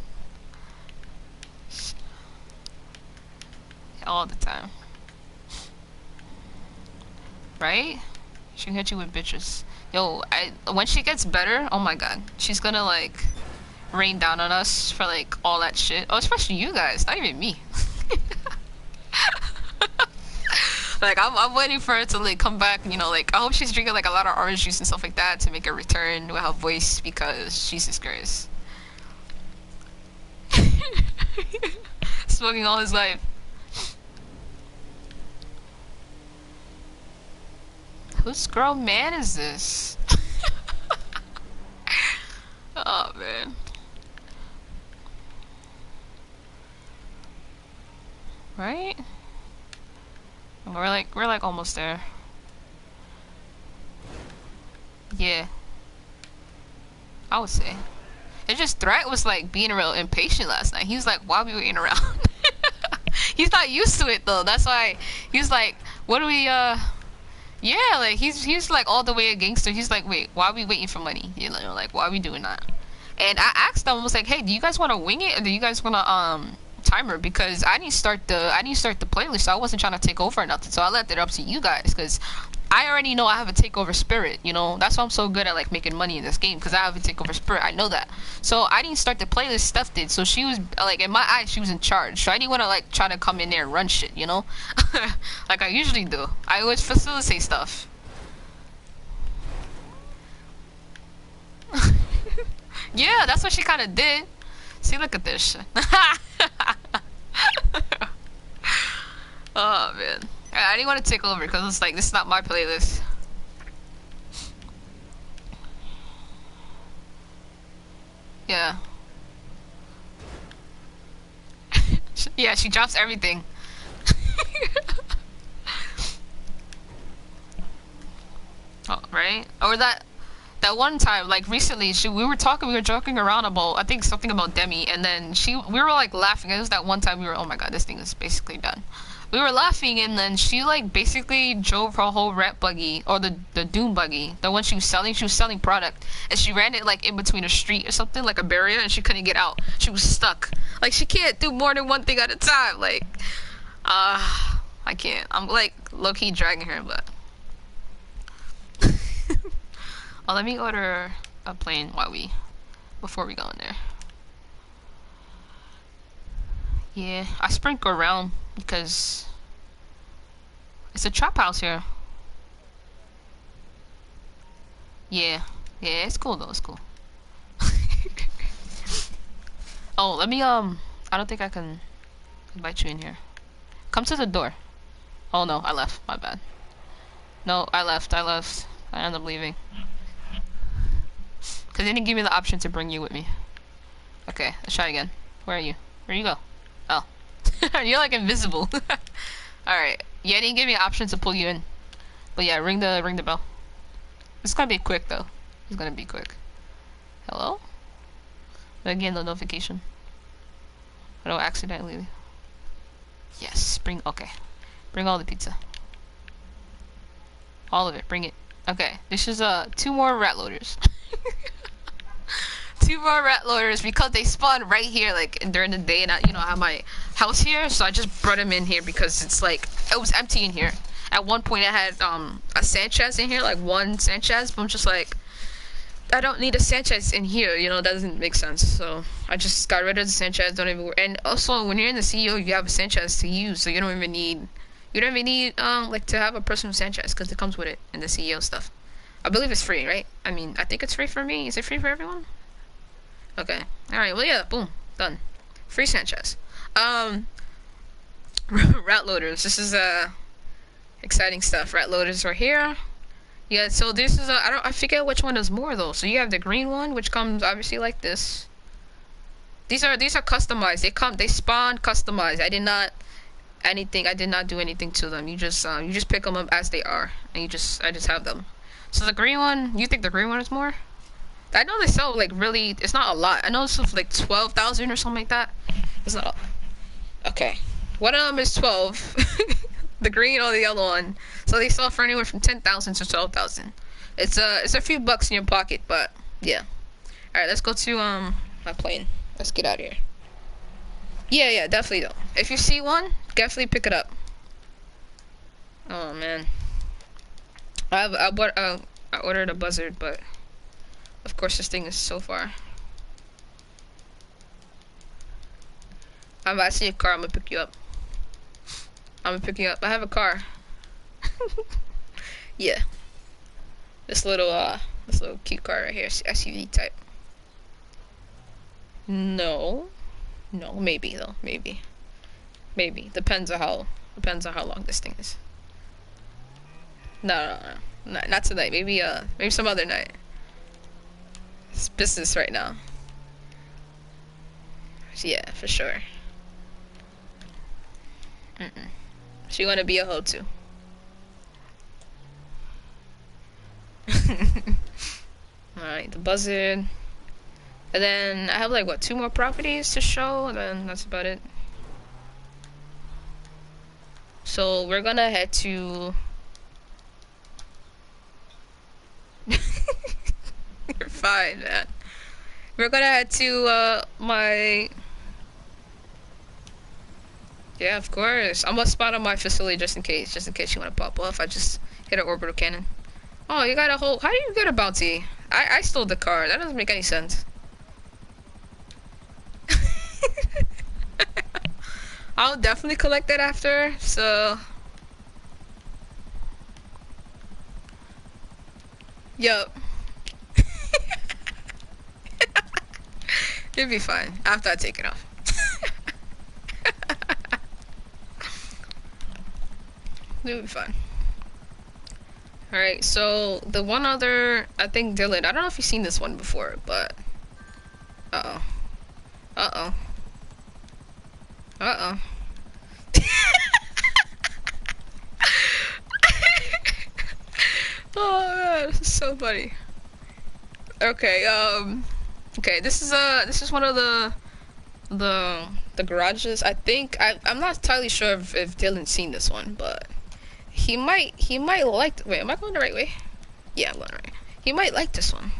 All the time. Right? She can hit you with bitches. Yo, when she gets better, oh my god, she's gonna like rain down on us for like all that shit. Oh, especially you guys, not even me. Like I'm waiting for her to like come back. You know, like I hope she's drinking like a lot of orange juice and stuff like that to make a return with her voice because Jesus Christ, smoking all his life. Whose grown man is this? Oh man. Right? We're like almost there. Yeah. I would say. It's just Threat was like being real impatient last night. He was like, why are we waiting around? He's not used to it though. That's why he was like, what do we yeah, like he's like all the way a gangster. He's like, wait, why are we waiting for money? You know, like why are we doing that? And I asked them, I was like, hey, do you guys want to wing it or do you guys want to timer? Because I didn't start the playlist, so I wasn't trying to take over or nothing. So I left it up to you guys because I already know I have a takeover spirit. You know, that's why I'm so good at like making money in this game because I have a takeover spirit. I know that. So I didn't start the playlist. Steph did. So she was like in my eyes, she was in charge. So I didn't want to like try to come in there and run shit. You know, like I usually do. I always facilitate stuff. Yeah, that's what she kind of did. See, look at this shit. Oh man, I didn't want to take over because it's like this is not my playlist. Yeah. Yeah, she drops everything. Oh, right? Or that one time, like recently, we were joking around about I think something about Demi, and then we were like laughing. It was that one time we were, oh my god, this thing is basically done. We were laughing, and then she like basically drove her whole rat buggy or the Doom buggy, the one she was selling. She was selling product, and she ran it like in between a street or something, like a barrier, and she couldn't get out. She was stuck. Like she can't do more than one thing at a time. Like, I can't. I'm like low key dragging her, but. Oh, let me order a plane before we go in there. Yeah, I sprinkle around because it's a trap house here. Yeah, yeah, it's cool though. It's cool. Oh, let me I don't think I can invite you in here. Come to the door. Oh no, I left. My bad. No, I left. I left. I ended up leaving. Because they didn't give me the option to bring you with me. Okay, let's try again. Where are you? Where you go? Oh. You're like invisible. Alright. Yeah, they didn't give me an option to pull you in. But yeah, ring the bell. It's gonna be quick though. It's gonna be quick. Hello? Again, the notification. I don't accidentally. Yes, okay. Bring all the pizza. All of it, bring it. Okay, this is 2 more rat loaders. 2 more rat loaders because they spawn right here like during the day, and I have my house here, so I just brought them in here because it's like it was empty in here. At one point I had a Sanchez in here, like 1 Sanchez, but I'm just like, I don't need a Sanchez in here, that doesn't make sense. So I just got rid of the Sanchez. Don't even worry. And also when you're in the CEO, you have a Sanchez to use, so you don't even need like to have a personal Sanchez because it comes with it in the CEO stuff. I believe it's free, right? I mean, I think it's free for me. Is it free for everyone? Okay. Alright, well yeah, boom. Done. Free Sanchez. Rat loaders. This is exciting stuff. Rat loaders are here. Yeah, so this is I forget which one is more though. So you have the green one, which comes obviously like this. These are customized. They spawn customized. I did not do anything to them. You just pick them up as they are, and I just have them. So the green one, you think the green one is more? I know they sell like really. It's not a lot. I know it's like 12,000 or something like that. It's not. Okay, one of them is 12. The green or the other one. So they sell for anywhere from 10,000 to 12,000. It's a few bucks in your pocket, but yeah. All right, let's go to my plane. Let's get out of here. Yeah, definitely though. If you see one, definitely pick it up. Oh man. I ordered a buzzard, but of course this thing is so far. I see a car. I'm gonna pick you up. I have a car. Yeah. This little cute car right here, SUV type. No, maybe though, maybe. Depends on how long this thing is. No, not tonight. Maybe some other night. It's business right now. Yeah, for sure. She wanna be a hoe too. Alright, the buzzard. And then I have like what, 2 more properties to show, and then that's about it. So we're gonna head to You're fine, man. We're gonna head to my Yeah, of course. I'm gonna spot on my facility just in case you wanna pop off. I just hit an orbital cannon. Oh, you got a whole. How do you get a bounty? I stole the car. That doesn't make any sense. I'll definitely collect that after. So, yup. You'll be fine after I take it off. You'll be fine. Alright, so the one other, I think Dylan, I don't know if you've seen this one before, but uh-oh. Uh-oh. Uh-oh. Oh man, this is so funny. Okay, okay, this is one of the garages. I think I'm not entirely sure if Dylan's seen this one, but he might like. Wait, am I going the right way? Yeah, I'm going the right way. He might like this one.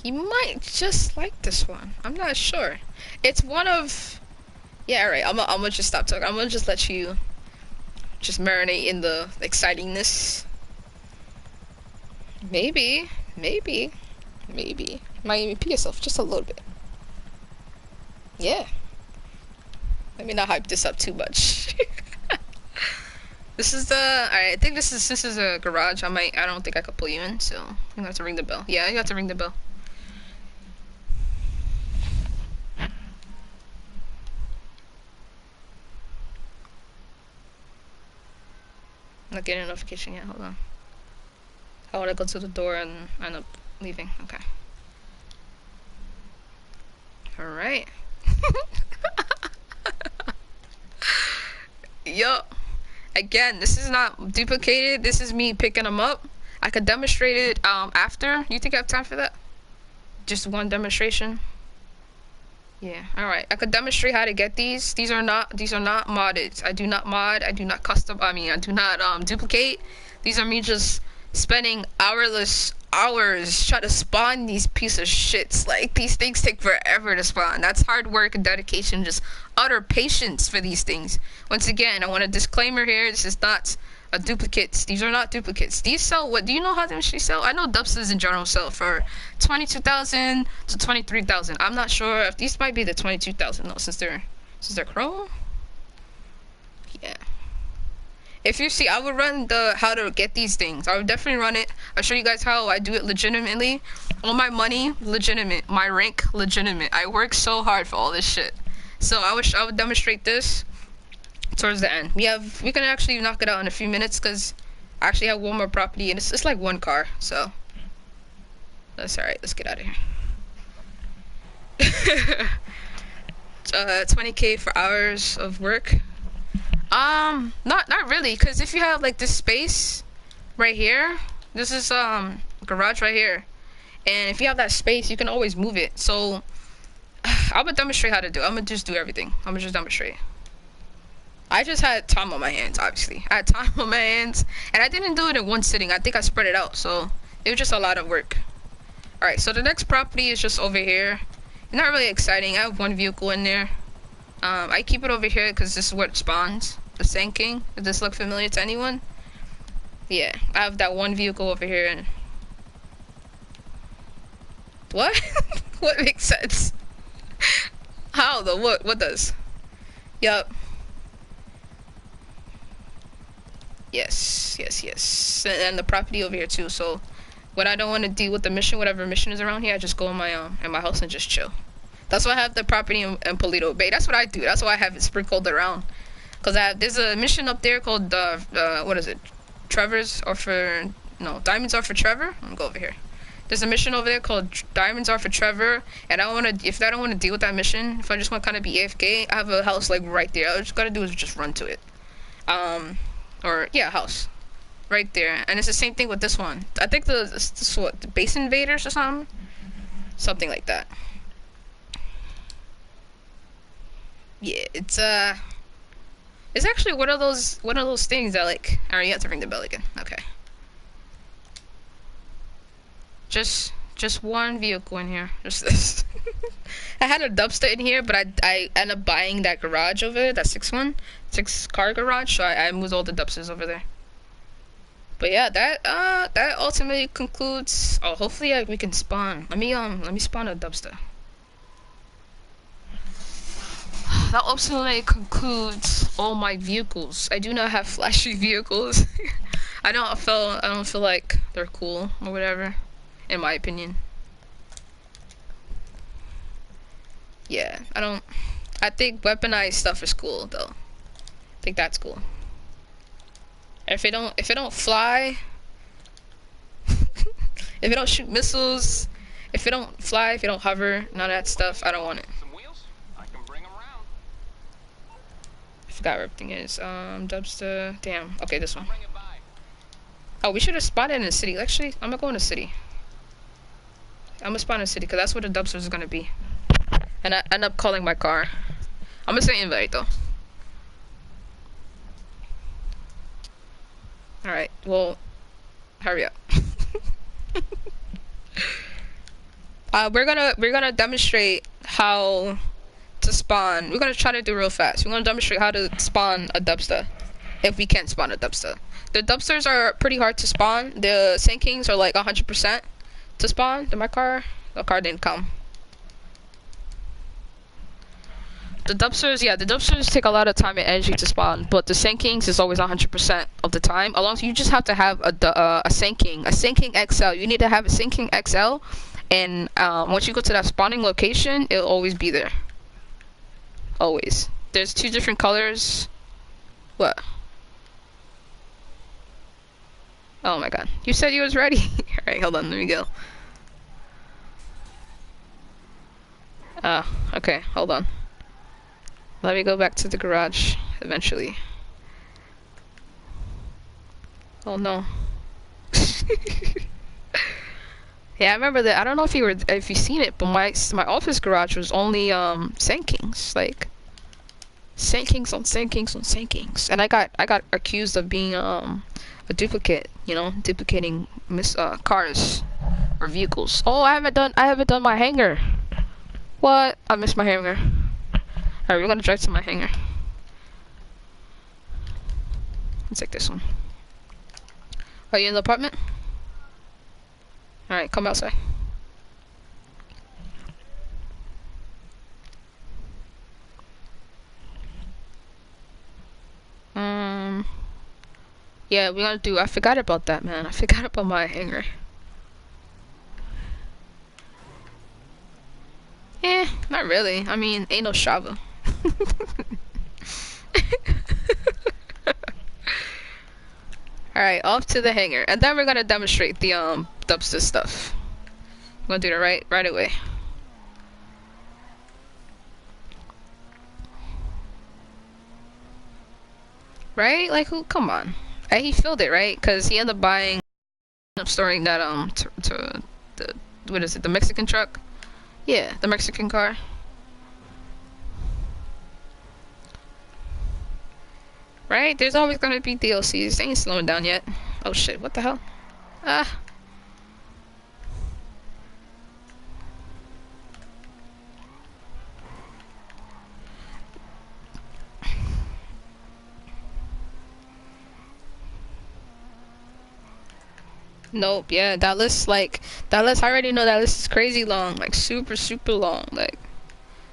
He might just like this one. I'm not sure. It's one of. Yeah, alright. I'm gonna just stop talking. I'm gonna just let you just marinate in the excitingness. Maybe. Might even pee yourself just a little bit. Yeah. Let me not hype this up too much. This is the. Alright, I think this is a garage. I don't think I could pull you in, so I'm gonna have to ring the bell. Yeah, you have to ring the bell. not getting a notification yet. Hold on. I want to go to the door and end up leaving. Okay. Alright. Yo. Again, this is not duplicated. This is me picking them up. I could demonstrate it after. You think I have time for that? Just one demonstration? Yeah. Alright. I could demonstrate how to get these. These are not modded. I do not mod. I do not custom. I do not duplicate. These are me just spending hours trying to spawn these piece of shits. Like, these things take forever to spawn. That's hard work and dedication, just utter patience for these things. Once again, I want a disclaimer here. This is not a duplicate. These are not duplicates. These sell, what do you know how they sell? I know dubsters in general sell for 22,000 to 23,000. I'm not sure if these might be the 22,000 though, since they're chrome. Yeah. If you see, I would run the how to get these things. I would definitely run it. I'll show you guys how I do it legitimately. All my money, legitimate. My rank, legitimate. I work so hard for all this shit. So I would demonstrate this towards the end. We can actually knock it out in a few minutes because I actually have one more property and it's like one car. So that's alright. Let's get out of here. 20K for hours of work. Not really, because if you have like this space right here, this is garage right here, and if you have that space, you can always move it. So I'm gonna demonstrate how to do it. I'm gonna just do everything. I'm gonna just demonstrate. I just had time on my hands, obviously. I had time on my hands, and I didn't do it in one sitting. I think I spread it out, so it was just a lot of work. Alright, so the next property is just over here. Not really exciting. I have one vehicle in there. I keep it over here because this is where it spawns. The Sand King. Does this look familiar to anyone? Yeah, I have that one vehicle over here. And what? What makes sense? How though? What does? Yup. Yes. And the property over here too. So when I don't want to deal with the mission, whatever mission is around here, I just go in my house and just chill. That's why I have the property in Polito Bay. That's what I do. That's why I have it sprinkled around. Cause there's a mission up there called what is it? Diamonds are for Trevor. I'm gonna go over here. There's a mission over there called Diamonds Are for Trevor, and if I don't want to deal with that mission, if I just want to kind of be AFK, I have a house like right there. All I just gotta do is just run to it. House, right there. And it's the same thing with this one. I think this what, the Base Invaders or something like that. Yeah, it's actually one of those things that like. Alright, you have to ring the bell again. Okay. Just one vehicle in here. Just this. I had a dumpster in here, but I ended up buying that garage over there, that 6-car garage. So I moved all the dumpsters over there. But yeah, that ultimately concludes. Oh, hopefully we can spawn. Let me spawn a dumpster. That ultimately concludes all my vehicles. I do not have flashy vehicles. I don't feel like they're cool or whatever, in my opinion. Yeah, I think weaponized stuff is cool though. I think that's cool. If it don't fly, if it don't shoot missiles, if it don't fly, if it don't hover, none of that stuff, I don't want it. Forgot where everything is. Dumpster. Damn. Okay, this one. Oh, we should have spotted in the city. Actually, I'm gonna go in the city. I'm gonna spawn in the city because that's where the dumpster is gonna be. And I end up calling my car. I'm gonna say invite though. All right. Well, hurry up. We're gonna demonstrate how to spawn. We're gonna try to do real fast. We're gonna demonstrate how to spawn a dumpster, if we can spawn a dumpster. The dumpsters are pretty hard to spawn. The Sand Kings are like 100% to spawn. The car didn't come. The dumpsters take a lot of time and energy to spawn, but the Sand Kings is always 100% of the time. Along, you just have to have a Sand King XL. You need to have a Sand King XL, and once you go to that spawning location, it'll always be there. Always. There's 2 different colors. What? Oh my god. You said you was ready. Alright, hold on, let me go. Okay, hold on. Let me go back to the garage eventually. Oh no. Yeah, I remember that. I don't know if you seen it, but my office garage was only Sankings, like Sankings on Sankings on Sankings, and I got accused of being a duplicate, you know, duplicating cars or vehicles. Oh, I haven't done my hangar. What? I missed my hangar. Alright, we're gonna drive to my hangar. Let's take this one. Are you in the apartment? Alright, come outside. Yeah, we're gonna do. I forgot about that, man. I forgot about my hangar. Eh, not really. I mean, ain't no Strava. Alright, off to the hangar. And then we're gonna demonstrate the dumpster stuff. I'm gonna do that right away. Right? Like who? Come on. He filled it, right? Because he ended up storing that to the, what is it? The Mexican truck? Yeah, the Mexican car. Right? There's always gonna be DLCs. They ain't slowing down yet. Oh shit! What the hell? Ah. Nope, yeah, that list, I already know that list is crazy long, like, super, super long, like,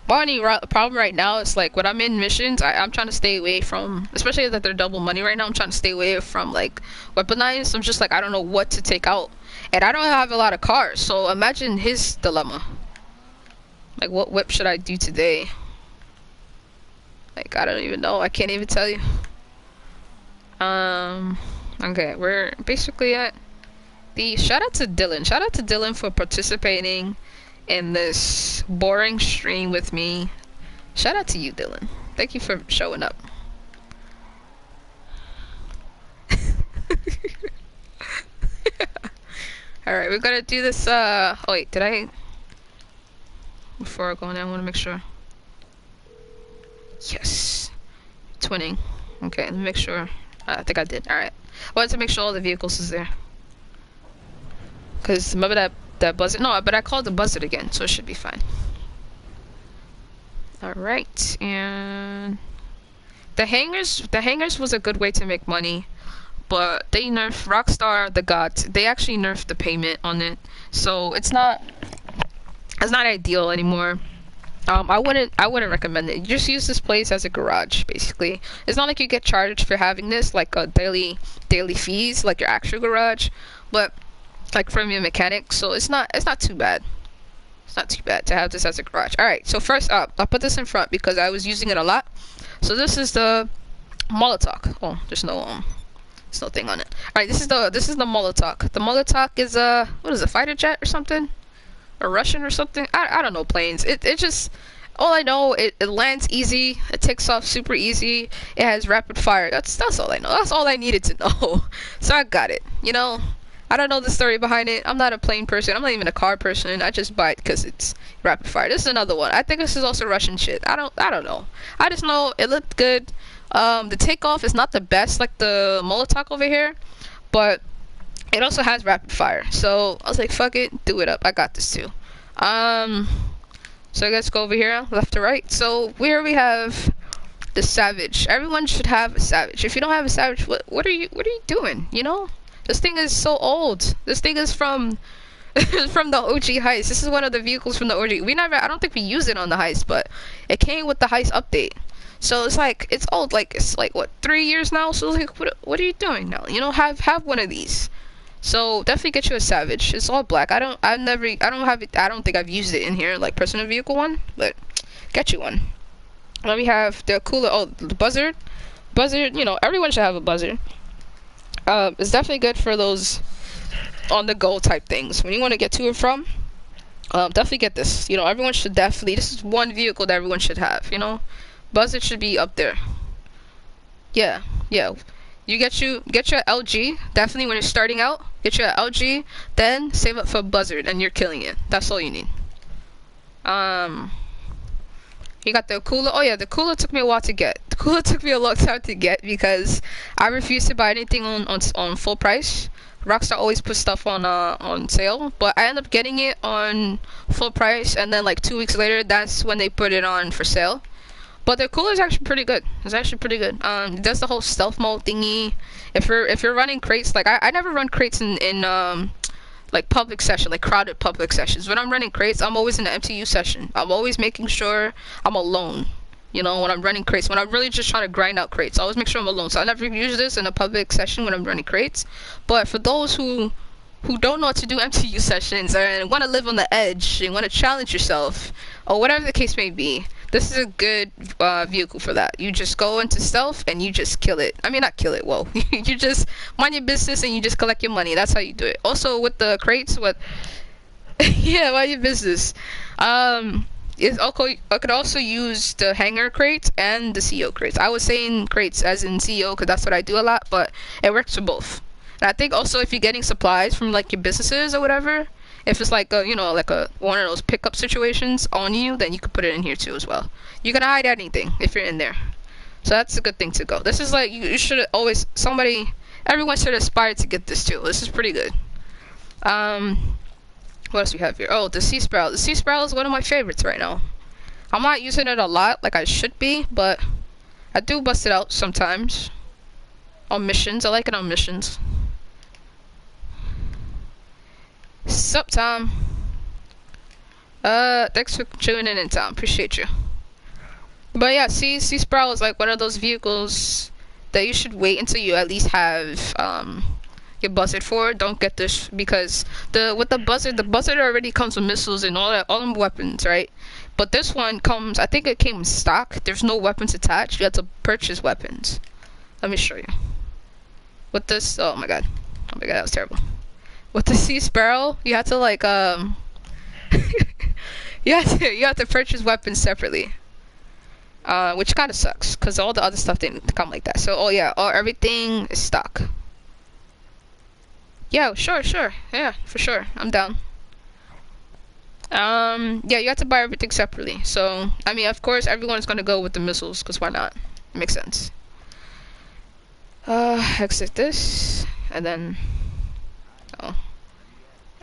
my only problem right now is, like, when I'm in missions, I'm trying to stay away from, especially that they're double money right now, I'm trying to stay away from, like, weaponized. I'm just, like, I don't know what to take out, and I don't have a lot of cars, so imagine his dilemma. Like, what whip should I do today? Like, I don't even know, I can't even tell you. Okay, we're basically at shout out to Dylan. Shout out to Dylan for participating in this boring stream with me. Shout out to you, Dylan. Thank you for showing up. Alright, we're gonna do this, oh wait, did I... Before I go on, I wanna make sure. Yes. Twinning. Okay, let me make sure. I think I did. Alright. I wanted to make sure all the vehicles is there. Because remember that buzzard? No, but I called the buzzard again, so it should be fine. Alright, and the hangars was a good way to make money, but they nerfed Rockstar the gods. They actually nerfed the payment on it, so it's not ideal anymore. I wouldn't recommend it. You just use this place as a garage, basically. It's not like you get charged for having this, like a daily fees, like your actual garage, but like from your mechanic, so it's not too bad. It's not too bad to have this as a garage. Alright, so first up, I'll put this in front because I was using it a lot. So this is the Molotov. Oh, there's no thing on it. Alright, this is the Molotov. The Molotov is what is it, fighter jet or something? Or Russian or something? I don't know planes. It just, all I know, it lands easy, it takes off super easy, it has rapid fire. That's all I know. That's all I needed to know. So I got it. You know, I don't know the story behind it. I'm not a plane person. I'm not even a car person. I just buy it because it's rapid fire. This is another one. I think this is also Russian shit. I don't know. I just know it looked good. The takeoff is not the best like the Molotov over here, but it also has rapid fire. So I was like, fuck it, do it up. I got this too. So let's go over here, left to right. So here we have the Savage. Everyone should have a Savage. If you don't have a Savage, what are you doing? You know? This thing is so old. This thing is from from the OG heist. This is one of the vehicles from the OG. I don't think we used it on the heist, but it came with the heist update. So it's like, it's old. Like, it's like, what, 3 years now? So like, what are you doing now? You know, have one of these. So definitely get you a Savage. It's all black. I don't think I've used it in here, like personal vehicle one, but get you one. Then we have the cooler, the buzzard. Buzzard, you know, everyone should have a buzzard. It's definitely good for those on the go type things. When you want to get to and from, definitely get this. You know, everyone should definitely. This is one vehicle that everyone should have. You know, Buzzard should be up there. Yeah, yeah. Get your LG. Definitely when you're starting out, get your LG. Then save up for Buzzard, and you're killing it. That's all you need. You got the cooler. Oh yeah, the cooler took me a while to get. The cooler took me a long time to get because I refuse to buy anything on full price. Rockstar always puts stuff on sale, but I end up getting it on full price, and then like 2 weeks later, that's when they put it on for sale. But the cooler is actually pretty good. It's actually pretty good. It does the whole stealth mode thingy. If you're running crates, like I never run crates in like public session, like crowded public sessions. When I'm running crates, I'm always in the MTU session. I'm always making sure I'm alone. You know, when I'm running crates, when I'm really just trying to grind out crates, I always make sure I'm alone. So I never use this in a public session when I'm running crates. But for those who don't know what to do MTU sessions and want to live on the edge and want to challenge yourself, or whatever the case may be, this is a good vehicle for that. You just go into stealth and you just kill it. I mean, not kill it, well, you just mind your business and you just collect your money. That's how you do it. Also, with the crates, yeah, mind your business. I could also use the hanger crates and the CEO crates. I was saying crates as in CEO because that's what I do a lot, but it works for both. And I think also if you're getting supplies from like your businesses or whatever, if it's like you know, like one of those pickup situations on you, then you could put it in here too as well. You can hide anything if you're in there, so that's a good thing to go. This is like you should always everyone should aspire to get this too. This is pretty good. What else we have here? Oh, the Sea Sprout. The Sea Sprout is one of my favorites right now. I'm not using it a lot like I should be, but I do bust it out sometimes on missions. I like it on missions. Sup, Tom? Thanks for tuning in, Tom. Appreciate you. But yeah, Sea Sprout is like one of those vehicles that you should wait until you at least have your buzzard for. Don't get this because with the buzzard already comes with missiles and all them weapons, right? But this one comes, I think it came in stock. There's no weapons attached. You have to purchase weapons. Let me show you. With this, oh my god, that was terrible. With the Sea Sparrow, you have to like you have to purchase weapons separately, which kind of sucks because all the other stuff didn't come like that. So oh yeah, everything is stock. Yeah, sure, yeah, for sure, I'm down. Yeah, you have to buy everything separately. So I mean, of course, everyone's gonna go with the missiles because why not? It makes sense. Exit this, and then oh.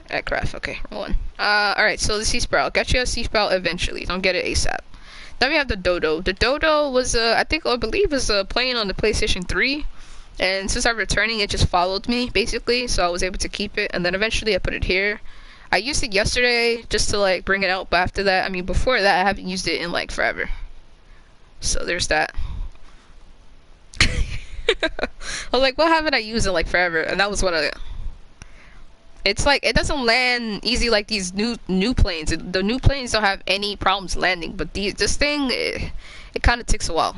Aircraft, okay, rolling. Alright, so the Sea Sprout. Get you a Sea Sprout eventually. Don't get it ASAP. Then we have the Dodo. The Dodo was, I believe was playing on the PlayStation 3. And since I'm returning, it just followed me, basically. So I was able to keep it. And then eventually I put it here. I used it yesterday just to, like, bring it out. But after that, I mean, before that, I haven't used it in, like, forever. So there's that. I was like, what haven't I used in, like, forever? And that was one of it. It's like it doesn't land easy like these new planes. The new planes don't have any problems landing, but this thing it kind of takes a while.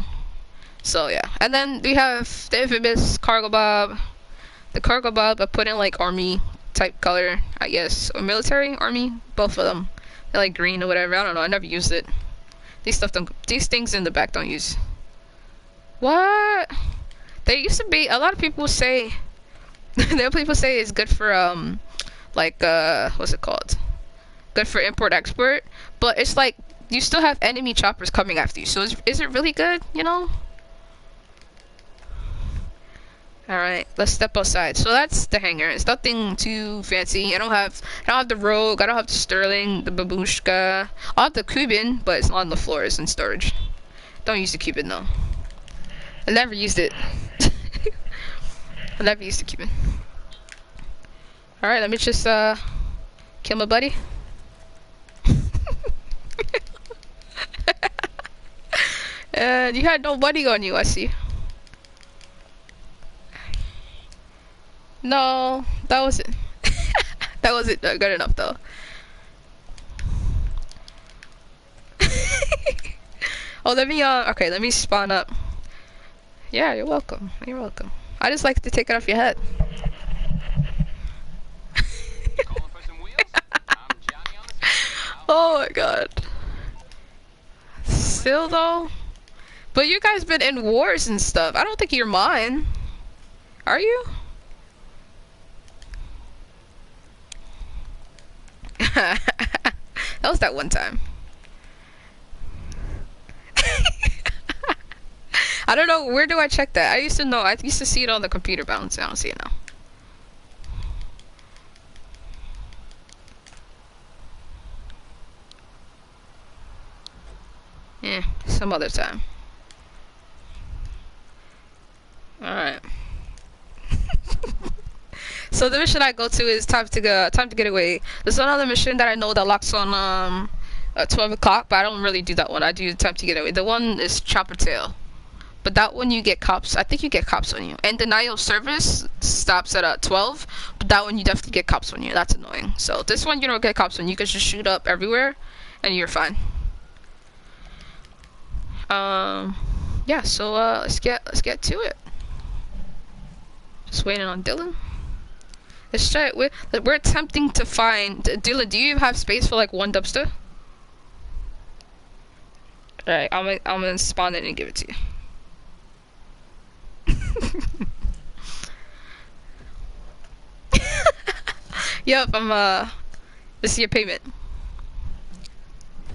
So yeah, and then we have the infamous cargo bob. The cargo bob I put in like army type color, I guess, or military army. Both of them, they're like green or whatever. I don't know. I never used it. These things in the back don't use. What? They used to be. A lot of people say. There are people say it's good for like what's it called? Good for import export, but it's like you still have enemy choppers coming after you. So is it really good? You know? All right, let's step outside. So that's the hangar. It's nothing too fancy. I don't have the Rogue. I don't have the Sterling, the Babushka. I have the Cuban, but it's on the floor. It's in storage. Don't use the Cuban though. I never used it. I never used the Cuban. Alright, let me just kill my buddy. And you had no buddy on you, I see. No, that wasn't that wasn't good enough though. Oh, let me okay, let me spawn up. Yeah, you're welcome. You're welcome. I just like to take it off your head. Oh my god. Still though? But you guys been in wars and stuff. I don't think you're mine. Are you? That was that one time. I don't know, where do I check that? I used to know, I used to see it on the computer, but I don't see it now. Yeah, some other time. Alright. So the mission I go to is time to get away. There's another mission that I know that locks on 12 o'clock, but I don't really do that one. I do time to get away. The one is Chopper Tail. But that one you get cops. I think you get cops on you. And denial of service stops at 12. But that one you definitely get cops on you. That's annoying. So this one you don't get cops on you. You can just shoot up everywhere, and you're fine. Yeah. So let's get to it. Just waiting on Dylan. Let's try it. We're attempting to find Dylan. Do you have space for like one dumpster? All right. I'm gonna spawn it and give it to you. Yep, this is your payment.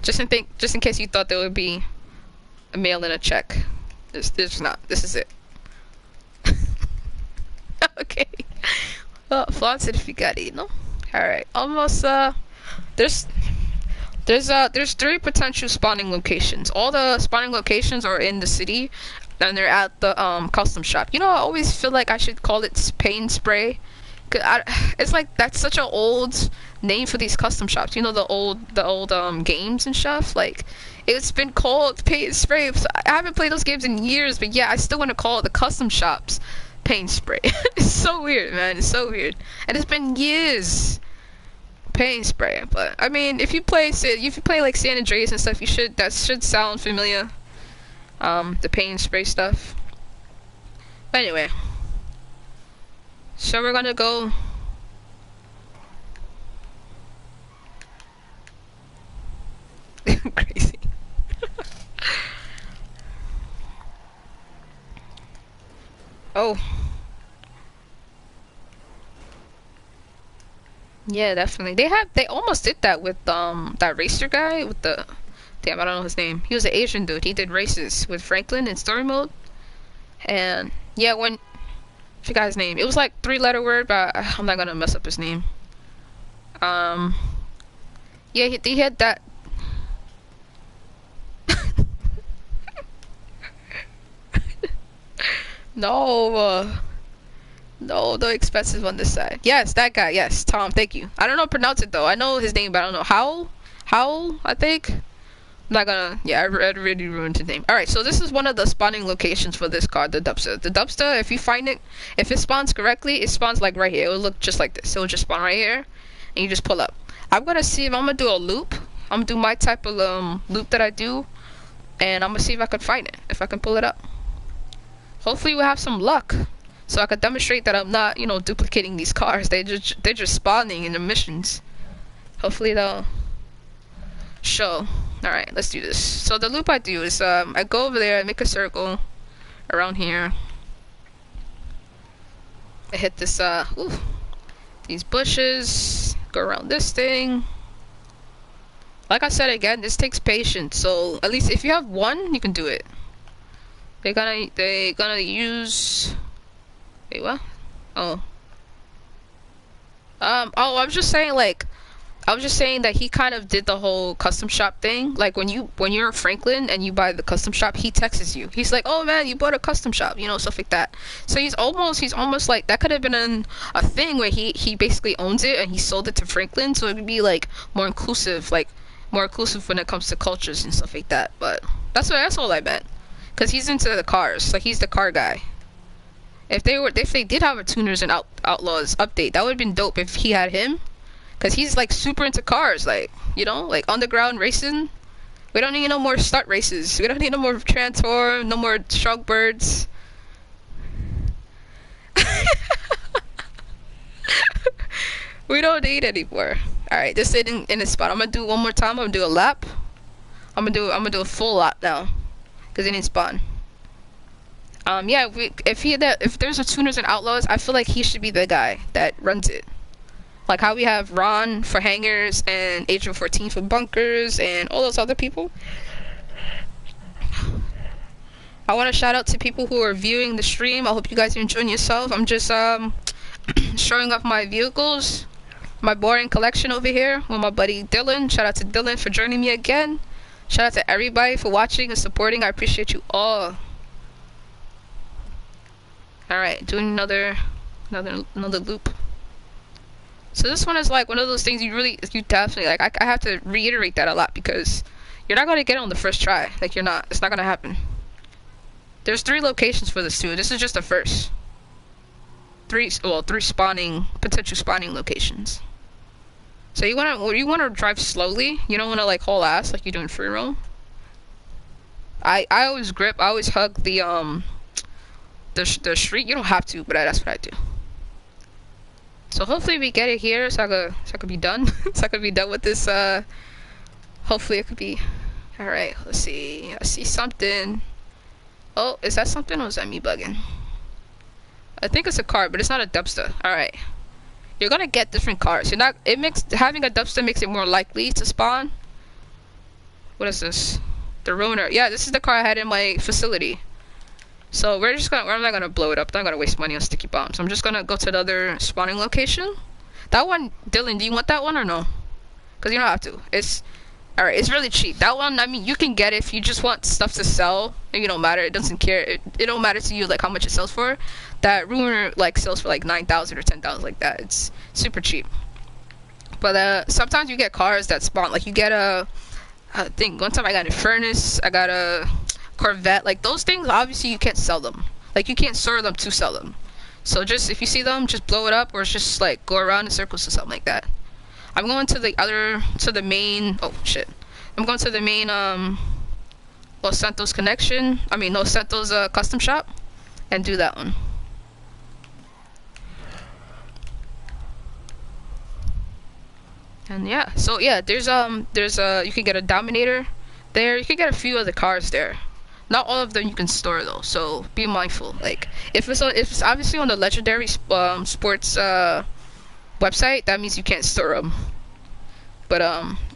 Just in case you thought there would be a mail and a check. There's not. This is it. Okay. Well, flaunt it if you got it, no? Alright, almost there's 3 potential spawning locations. All the spawning locations are in the city, and they're at the custom shop. You know, I always feel like I should call it paint spray. It's like that's such an old name for these custom shops. You know, the old games and stuff. Like, it's been called paint spray. So I haven't played those games in years, but yeah, I still want to call it the custom shops paint spray. It's so weird, man. It's so weird, and it's been years. Paint spray, but I mean, if you play like San Andreas and stuff, that should sound familiar. The paint spray stuff. But anyway, so we're gonna go. Crazy. Oh. Yeah, definitely. They almost did that with that racer guy with the damn, I don't know his name. He was an Asian dude. He did races with Franklin in story mode. And yeah, I forgot his name. It was like 3-letter word, but I'm not gonna mess up his name. Yeah, he had that. No, no, the expensive on this side. Yes, that guy. Yes, Tom. Thank you. I don't know how to pronounce it though. I know his name, but I don't know how. I think. I'm not gonna. Yeah, I really ruined his name. All right, so this is one of the spawning locations for this card, the dumpster. The dumpster, if you find it, if it spawns correctly, it spawns like right here. It will look just like this. It will just spawn right here, and you just pull up. I'm gonna see if I'm gonna do a loop. I'm gonna do my type of loop that I do, and I'm gonna see if I can find it. If I can pull it up. Hopefully we'll have some luck, so I can demonstrate that I'm not, you know, duplicating these cars. They're just spawning in the missions. Hopefully they'll show. All right, let's do this. So the loop I do is I go over there, I make a circle around here. I hit this these bushes, go around this thing. Like I said again, this takes patience. So at least if you have one, you can do it. They're gonna use. Wait, what? Oh. Oh, I was just saying that he kind of did the whole custom shop thing. Like when you're Franklin and you buy the custom shop, he texts you. He's like, "Oh man, you bought a custom shop," you know, stuff like that. So he's almost like that could have been a thing where he basically owns it and he sold it to Franklin, so it would be like more inclusive when it comes to cultures and stuff like that. But that's all I meant. Cause he's into the cars, like he's the car guy. If they did have a Tuners and Outlaws update, that would have been dope if he had him. Cause he's like super into cars, like, you know, like underground racing. We don't need no more start races. We don't need no more transform, no more Shrug Birds. We don't need anymore. All right, just sit in the spot. I'm gonna do it one more time. I'm gonna do a lap. I'm gonna do a full lap now, cause it didn't spawn. Yeah, if there's a tuners and outlaws, I feel like he should be the guy that runs it. Like how we have Ron for hangers and Agent 14 for bunkers and all those other people. I want to shout out to people who are viewing the stream. I hope you guys are enjoying yourself. I'm just showing off my vehicles, my boring collection over here with my buddy Dylan. Shout out to Dylan for joining me again. Shout out to everybody for watching and supporting. I appreciate you all. Alright, doing another loop. So this one is like one of those things you definitely like. I have to reiterate that a lot because you're not gonna get it on the first try. Like you're not. It's not gonna happen. There's 3 locations for this too. This is just the first. 3 potential spawning locations. So you wanna drive slowly. You don't wanna like haul ass like you're doing free roam. I always grip. I always hug the street. You don't have to, but that's what I do. So hopefully we get it here, so I could be done. So I could be done with this. Hopefully it could be. All right. Let's see. I see something. Oh, is that something or is that me bugging? I think it's a car, but it's not a dumpster. All right. You're gonna get different cars. Having a dumpster makes it more likely to spawn. What is this? The ruiner. Yeah, this is the car I had in my facility. So we're not gonna blow it up. I'm not gonna waste money on sticky bombs. I'm just gonna go to the other spawning location. That one, Dylan, do you want that one or no? Cause you don't have to. Alright, it's really cheap. That one, I mean, you can get it if you just want stuff to sell. It don't matter. It doesn't care. It don't matter to you like how much it sells for. That ruiner like sells for like 9,000 or 10,000 like that. It's super cheap. But sometimes you get cars that spawn. Like you get I think one time I got a furnace. I got a Corvette. Like those things, obviously you can't sell them. Like you can't store them to sell them. So just if you see them, just blow it up or just like go around in circles or something like that. I'm going to the main. Oh shit! I'm going to the main Los Santos connection. I mean Los Santos custom shop, and do that one. And yeah, so yeah, there's you can get a Dominator there. You can get a few other cars there. Not all of them you can store though, so be mindful. Like if it's obviously on the legendary sports website, that means you can't store them. But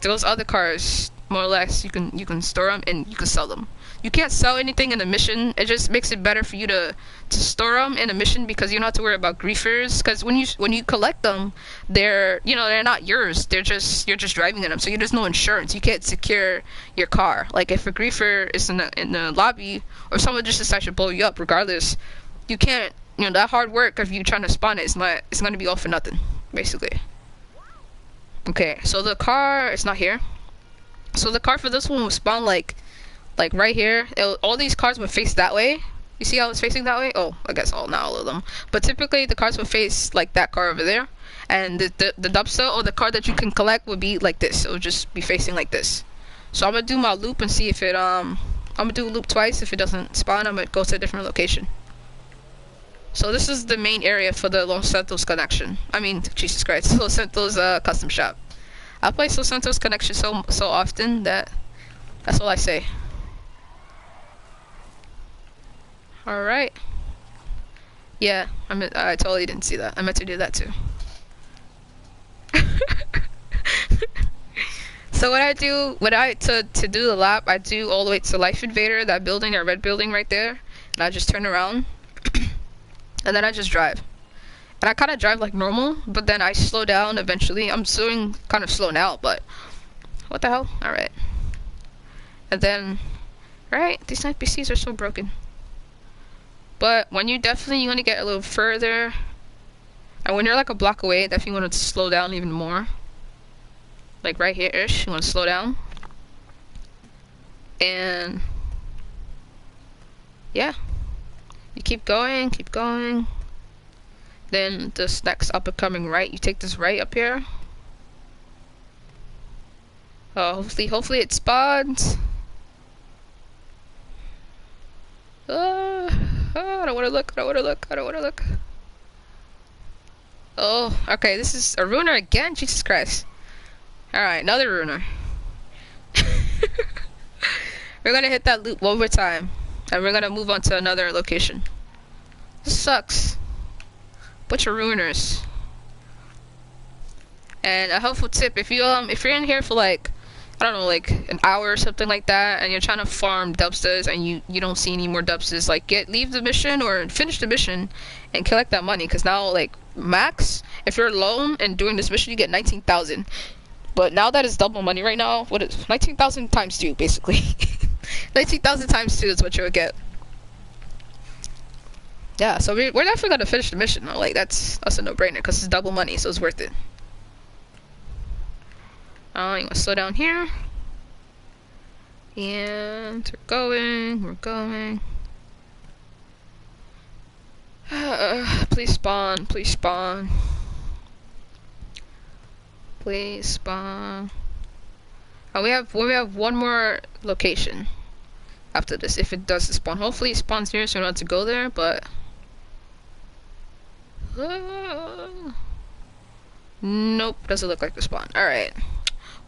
those other cars, more or less, you can store them and you can sell them. You can't sell anything in the mission. It just makes it better for you to store them in a mission because you don't have to worry about griefers. Because when you collect them, they're not yours. You're just driving in them. So there's no insurance. You can't secure your car. Like if a griefer is in the lobby or someone just decides to blow you up, regardless, you can't. That hard work of you trying to spawn it's going to be all for nothing, basically. Okay, so the car is not here. So the car for this one will spawn like right here. All these cars would face that way. You see how it's facing that way? Oh, I guess not all of them. But typically the cars would face like that car over there. And the dumpster or the car that you can collect would be like this. It would just be facing like this. So I'm gonna do my loop and see if it I'm gonna do a loop twice. If it doesn't spawn, I'm gonna go to a different location. So this is the main area for the Los Santos connection. I mean, Jesus Christ, Los Santos custom shop. I play Los Santos connection so often that that's all I say. All right. Yeah, I totally didn't see that. I meant to do that too. So to do the lap, I do all the way to Life Invader, that building, that red building right there, and I just turn around, and then I just drive. And I kind of drive like normal, but then I slow down eventually. I'm doing kind of slow now, but what the hell? All right. And then, right, these NPCs are so broken. But when you're gonna get a little further, and when you're like a block away, definitely want to slow down even more. Like right here-ish, you want to slow down. And yeah, you keep going, keep going. Then this next up and coming right, you take this right up here. Hopefully it spawns. I don't want to look. Oh, okay, this is a ruiner again? Jesus Christ. Alright, another ruiner. We're gonna hit that loop one more time. And we're gonna move on to another location. This sucks. Bunch of ruiners. And a helpful tip, if you're in here for like, I don't know, like an hour or something like that, and you're trying to farm dubsters and you don't see any more dubsters, like leave the mission or finish the mission and collect that money, because now like max, if you're alone and doing this mission, you get 19,000. But now that it's double money right now, what is 19,000 times 2 basically? 19,000 times 2 is what you'll get. Yeah, so we're definitely gonna finish the mission. Like that's a no-brainer because it's double money, so it's worth it. You want to slow down here. And we're going. Please spawn, please spawn. Please spawn. Oh, we have one more location after this, if it does spawn. Hopefully it spawns here so we don't have to go there, but... nope, doesn't look like the spawn. Alright.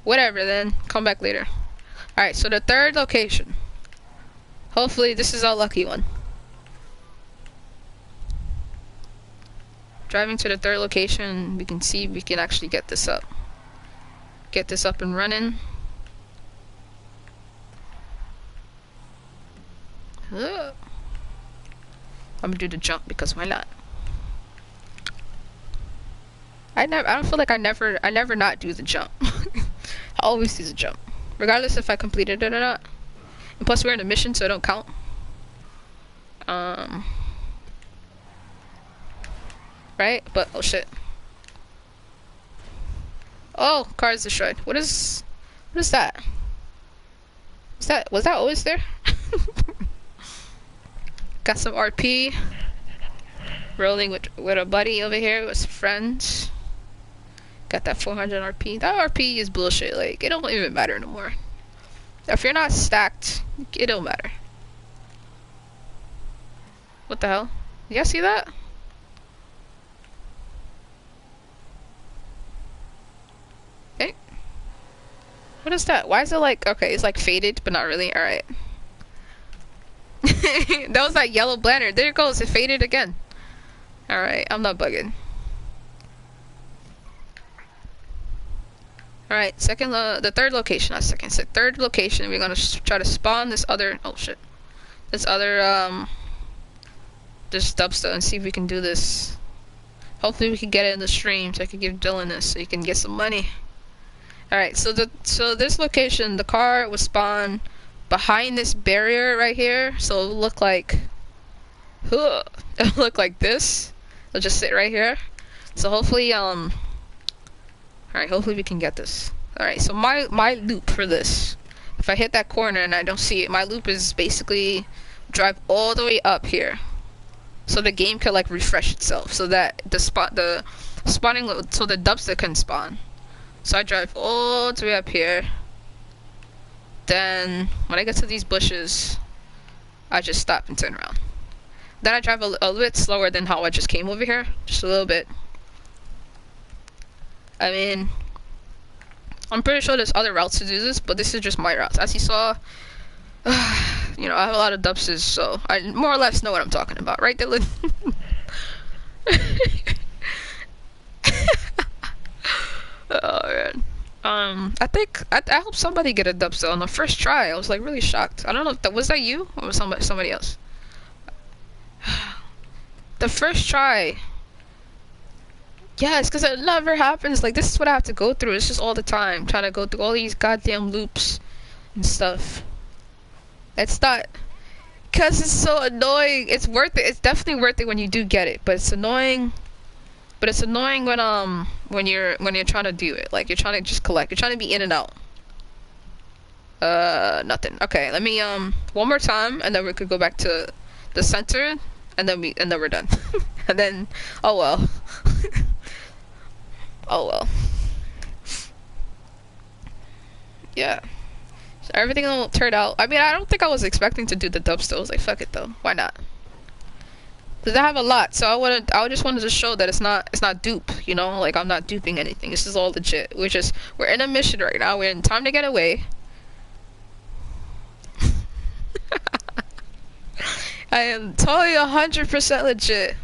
Whatever then, come back later. Alright, so the third location. Hopefully this is our lucky one. Driving to the third location, we can see if we can actually get this up. Get this up and running. I'm gonna do the jump because why not? I don't feel like I never not do the jump. I always do the jump, regardless if I completed it or not. And plus, we're in a mission, so it don't count. Right? But oh shit. Oh, car is destroyed. What is that? Was that always there? Got some RP. Rolling with a buddy over here with some friends. Got that 400 RP. That RP is bullshit. Like, it don't even matter no more. If you're not stacked, it don't matter. What the hell? You guys see that? Okay. What is that? Why is it like, okay, it's like faded, but not really. Alright. That was that yellow banner. There it goes. It faded again. Alright, I'm not bugging. Alright, the third location, not second. So third location, we're gonna try to spawn this other, oh shit. This other, this dubstep and see if we can do this. Hopefully we can get it in the stream so I can give Dylan this so he can get some money. Alright, so this location, the car will spawn behind this barrier right here. So it'll look like, it'll look like this. It'll just sit right here. So hopefully, alright, hopefully we can get this. Alright, so my loop for this, if I hit that corner and I don't see it, my loop is basically drive all the way up here. So the game can like refresh itself so that the spawning, so the dubstep can spawn. So I drive all the way up here. Then when I get to these bushes, I just stop and turn around. Then I drive a little bit slower than how I just came over here, just a little bit. I mean, I'm pretty sure there's other routes to do this, but this is just my routes. As you saw, you know, I have a lot of dubsters, so I more or less know what I'm talking about, right, Dylan? Oh man. I think I hope somebody get a dubstep on the first try. I was like really shocked. I don't know if that was that you or was somebody else. The first try. Yeah, it's because it never happens. Like, this is what I have to go through. It's just all the time. Trying to go through all these goddamn loops and stuff. It's not... Because it's so annoying. It's worth it. It's definitely worth it when you do get it. But it's annoying... But it's annoying when you're trying to do it. Like, you're trying to just collect. You're trying to be in and out. Nothing. Okay, let me, one more time, and then we could go back to the center, and then we're done. And then, oh well. Oh well. Yeah. So everything will turn out. I mean, I don't think I was expecting to do the dubstep. I was like, fuck it though. Why not? Cause I have a lot, so I just wanted to show that it's not dupe, you know, like I'm not duping anything. This is all legit. We're in a mission right now. We're in time to get away. I am totally 100% legit.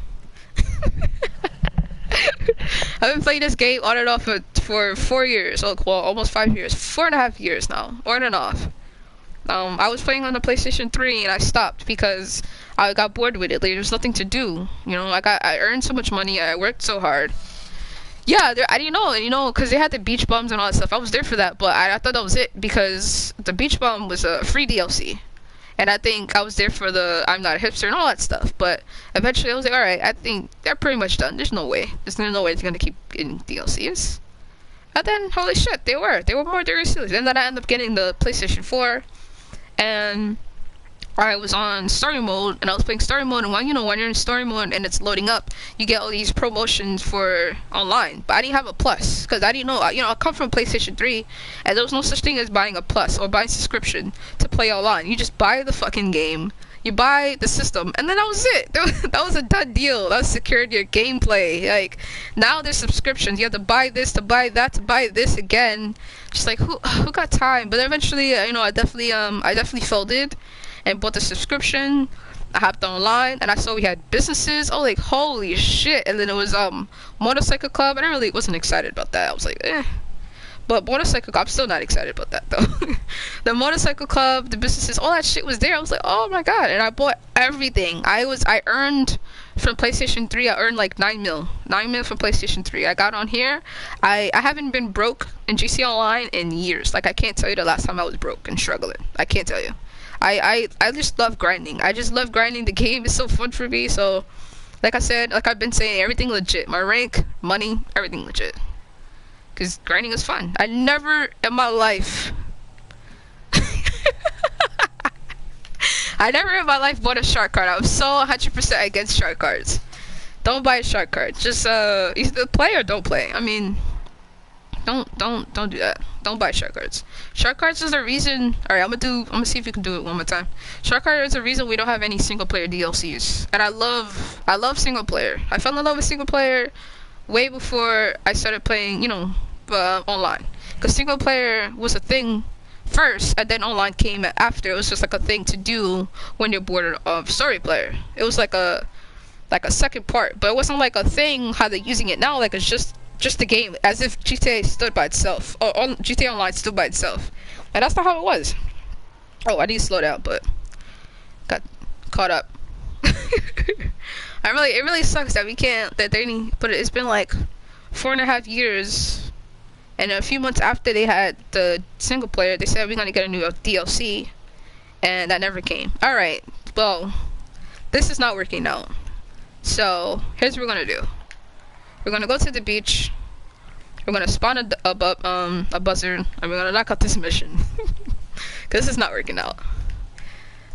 I've been playing this game on and off for 4 years. Oh, well, almost 5 years, 4.5 years now, on and off. I was playing on the PlayStation 3 and I stopped because I got bored with it. Like, there's nothing to do. You know, I earned so much money. I worked so hard. Yeah, I didn't know, because they had the beach bums and all that stuff. I was there for that, but I thought that was it because the beach bum was a free DLC. And I think I was there for the I'm not a hipster and all that stuff. But eventually I was like, alright, I think they're pretty much done. There's no way. There's no way it's going to keep getting DLCs. And then, holy shit, they were. They were more DLC. And then I ended up getting the PlayStation 4. And I was on story mode, and I was playing story mode, and when you're in story mode and it's loading up, you get all these promotions for online. But I didn't have a plus because I didn't know. I come from PlayStation 3, and there was no such thing as buying a plus or buying subscription to play online. You just buy the fucking game, you buy the system, and then that was it. That was a done deal. That secured your gameplay. Like, now there's subscriptions. You have to buy this, to buy that, to buy this again. Just like, who got time? But eventually, I definitely folded and bought the subscription. I hopped online and I saw we had businesses. Oh, like, holy shit. And then it was motorcycle club, and I really wasn't excited about that. I was like, eh. But motorcycle club, I'm still not excited about that though. The motorcycle club, the businesses, all that shit was there. I was like, oh my god. And I bought everything. I earned from PlayStation 3, I earned like 9 mil from PlayStation 3. I got on here. I haven't been broke in GC Online in years. Like, I can't tell you the last time I was broke and struggling. I can't tell you. I just love grinding. I just love grinding. The game is so fun for me. So, like I said, like I've been saying, everything legit. My rank, money, everything legit. Because grinding is fun. I never in my life bought a shark card. I was so 100% against shark cards. Don't buy a shark card. Just either play or don't play. I mean, don't do that. Don't buy shark cards. Shark cards is the reason. All right, I'm gonna see if you can do it one more time. Shark card is the reason we don't have any single player DLCs. And I love single player. I fell in love with single player way before I started playing, online. Because single player was a thing first, and then online came after. It was just like a thing to do when you're bored of story player. It was like a second part, but it wasn't like a thing how they're using it now. Like, it's just the game, as if GTA stood by itself, or GTA Online stood by itself, and that's not how it was. Oh, I need to slow down, but got caught up. It really sucks that we can't, that they need, but it's been like 4.5 years, and a few months after they had the single player, they said we're gonna get a new DLC, and that never came. Alright, well, this is not working out. So, here's what we're gonna do. We're gonna go to the beach, we're gonna spawn a buzzard, and we're gonna knock out this mission. Cause this is not working out.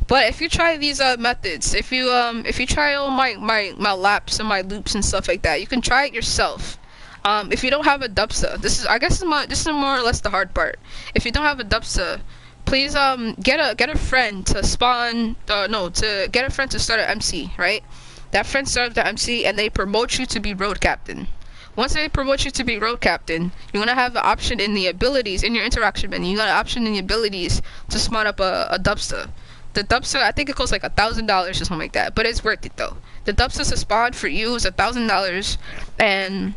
But if you try these methods, if you try all my laps and my loops and stuff like that, you can try it yourself. If you don't have a dubsta, this is more or less the hard part. If you don't have a dubsta, please get a friend to spawn. Get a friend to start an MC, right? That friend starts the MC and they promote you to be road captain. Once they promote you to be road captain, you're gonna have the option in the abilities in your interaction menu. You got an option in the abilities to spawn up a dubsta. The dubsta, I think it costs like $1,000 or something like that, but it's worth it though. The dubsta to spawn for you is $1,000, and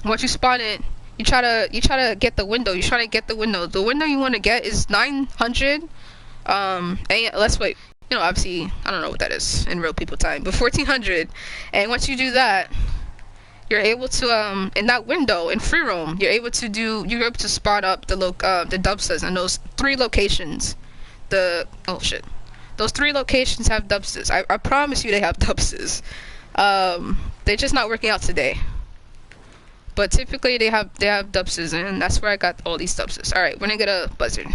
once you spawn it, you try to get the window. The window you want to get is 900. And let's wait. Obviously, I don't know what that is in real people time, but 1400. And once you do that, you're able to in that window in free roam, you're able to spot up the dubstas in those 3 locations. Those 3 locations have dubstas. I promise you they have dubstas. They're just not working out today. But typically they have dubstas, and that's where I got all these dubstas. All right, we're gonna get a buzzard.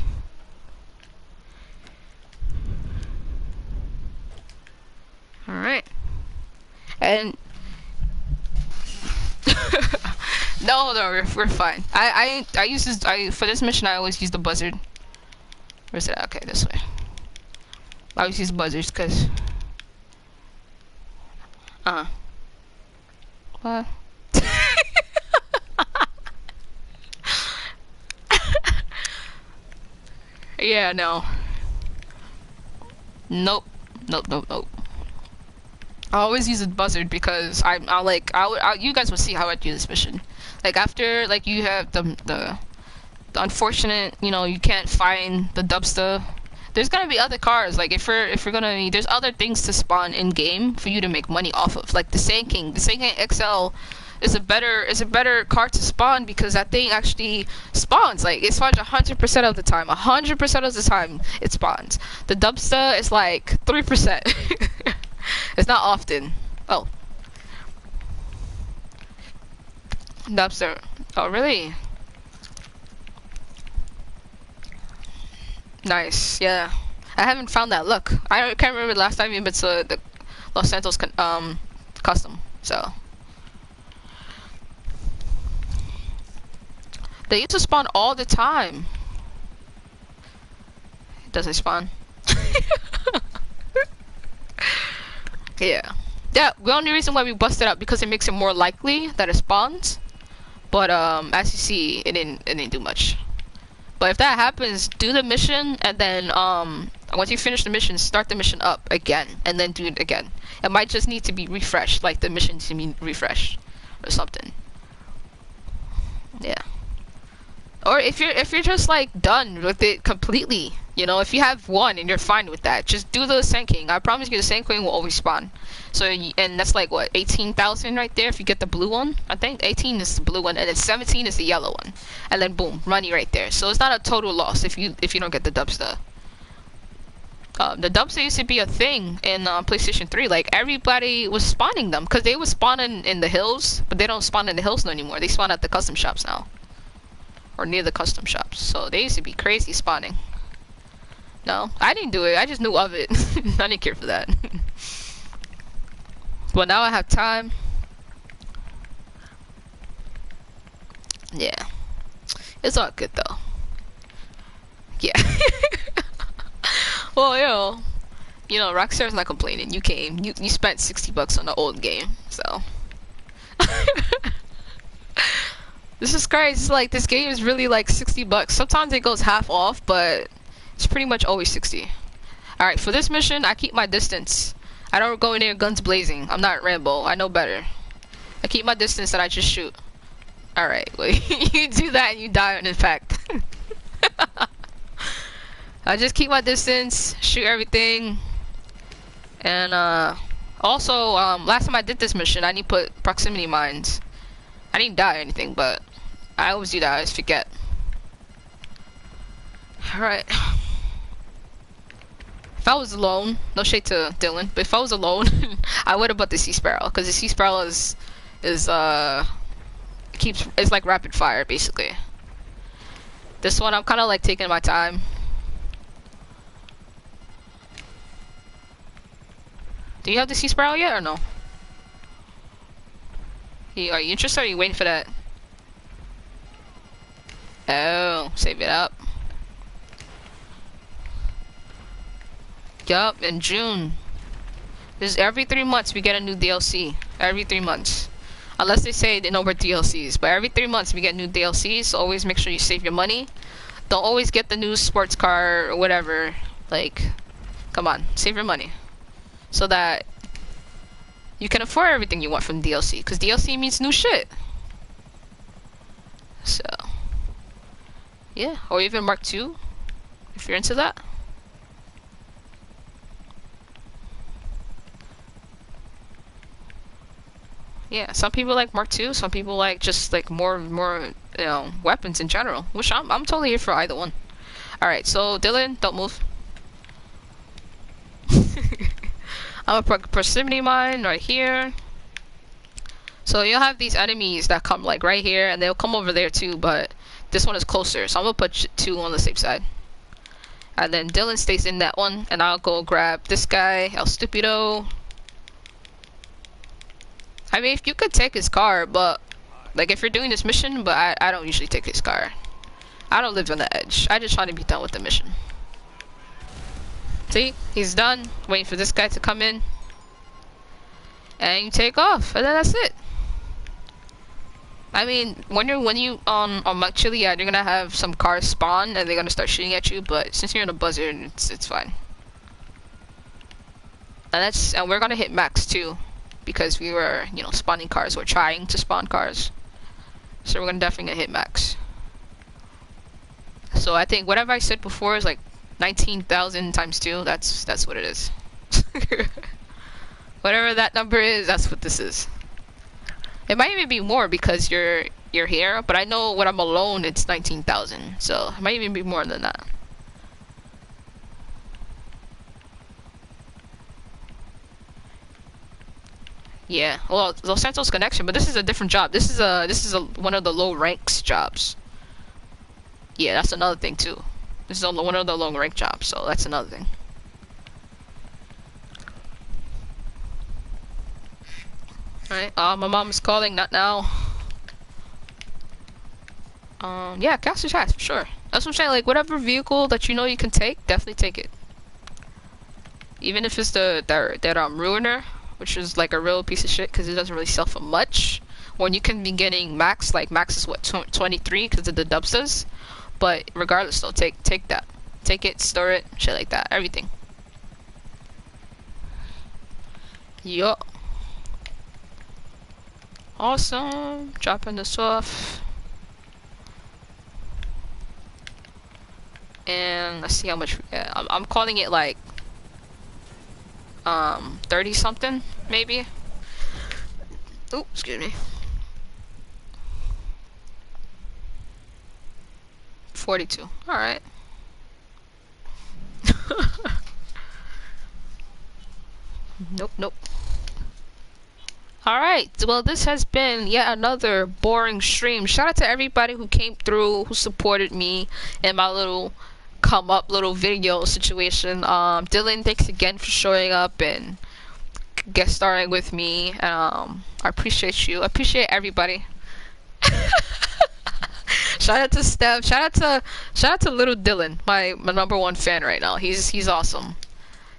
All right, and no, we're fine. I use this. For this mission, I always use the buzzard. Where's it? Okay, this way. I always use buzzards because Uh-huh. What? Yeah, no. Nope. Nope, nope, nope. I always use a buzzard because you guys will see how I do this mission. Like after like you have the unfortunate, you know, you can't find the dubster. There's gonna be other cars. Like if we're gonna, there's other things to spawn in game for you to make money off of. Like the Sand King. The Sand King XL is a better car to spawn because that thing actually spawns. Like it spawns 100% of the time. 100% of the time it spawns. The dubster is like 3%. It's not often. Oh, dubster. Oh really? Nice, yeah. I haven't found that. Look, I can't remember the last time you've been to the Los Santos custom. So they used to spawn all the time. Does it spawn? Yeah. Yeah. The only reason why we busted up because it makes it more likely that it spawns. But as you see, it didn't do much. But if that happens, do the mission and then once you finish the mission, start the mission up again and then do it again. It might just need to be refreshed, like the mission to be refreshed or something. Yeah. Or if you're just like done with it completely, you know, if you have one and you're fine with that, just do the Sand King. I promise you the Sand King will always spawn. So and that's like what, 18,000 right there if you get the blue one. I think 18 is the blue one and then 17 is the yellow one. And then boom, money right there. So it's not a total loss if you don't get the dubster. The dubster used to be a thing in PlayStation 3. Like everybody was spawning them because they were spawning in the hills, but they don't spawn in the hills no anymore. They spawn at the custom shops now. Or near the custom shops. So they used to be crazy spawning. No, I didn't do it. I just knew of it. I didn't care for that. But now I have time. Yeah. It's all good though. Yeah. Well, you know, Rockstar's not complaining. You came. You spent $60 on the old game, so. This is crazy. It's like this game is really like $60. Sometimes it goes half off, but it's pretty much always 60. All right, for this mission, I keep my distance. I don't go in there guns blazing. I'm not Rambo. I know better. I keep my distance and I just shoot. All right, well, you do that and you die on impact. I just keep my distance, shoot everything, and also last time I did this mission, I need to put proximity mines. I didn't die or anything, but I always do that. I just forget. Alright. If I was alone, no shade to Dylan, but if I was alone, I would have bought the Sea Sparrow, because the Sea Sparrow is it's like rapid fire, basically. This one, I'm kind of like taking my time. Do you have the Sea Sparrow yet, or no? Are you interested, or are you waiting for that? Oh, save it up. Yup, in June. This is every 3 months we get a new DLC. Every 3 months. Unless they say they know we're DLCs. But every 3 months we get new DLCs, so always make sure you save your money. Don't always get the new sports car or whatever. Like, come on, save your money. So that you can afford everything you want from DLC. Because DLC means new shit. So, yeah. Or even Mark II, if you're into that. Yeah, some people like Mark II, some people like just like more you know, weapons in general. Which I'm totally here for either one. Alright, so Dylan, don't move. I'm gonna put proximity mine right here. So you'll have these enemies that come like right here, and they'll come over there too, but this one is closer, so I'm gonna put 2 on the safe side. And then Dylan stays in that one, and I'll go grab this guy, El Stupido. I mean, if you could take his car, but like if you're doing this mission, but I don't usually take his car. I don't live on the edge. I just try to be done with the mission. See, he's done. Waiting for this guy to come in. and you take off, and then that's it. I mean, when you on Mount Chiliad, you're gonna have some cars spawn and they're gonna start shooting at you. But since you're in a buzzard, it's fine. And we're gonna hit max too, because we were spawning cars. We're trying to spawn cars, so we're gonna definitely hit max. So I think whatever I said before is like 19,000 times 2. That's what it is. Whatever that number is, that's what this is. It might even be more because you're here, but I know when I'm alone it's 19,000, so it might even be more than that. Yeah, well, Los Santos connection, but this is a different job. This is a one of the low ranks jobs. Yeah, that's another thing too. This is one of the low rank jobs, so that's another thing. Alright, my mom is calling, not now. Yeah, Castle Chats, for sure. That's what I'm saying, like, whatever vehicle that you know you can take, definitely take it. Even if it's that Ruiner, which is like a real piece of shit, because it doesn't really sell for much. When you can be getting max, like, max is what, 23, because of the dubsters. But regardless, though, take that. Take it, store it, shit like that, everything. Yo. Awesome. Dropping this off. And let's see how much we get. I'm calling it like 30 something maybe. Oh, excuse me. 42. All right. Nope. Alright, well, this has been yet another boring stream. Shout out to everybody who came through, who supported me in my little come up little video situation. Dylan, thanks again for showing up and guest starring with me. I appreciate you. I appreciate everybody. Shout out to Steph. Shout out to little Dylan, my #1 fan right now. He's awesome.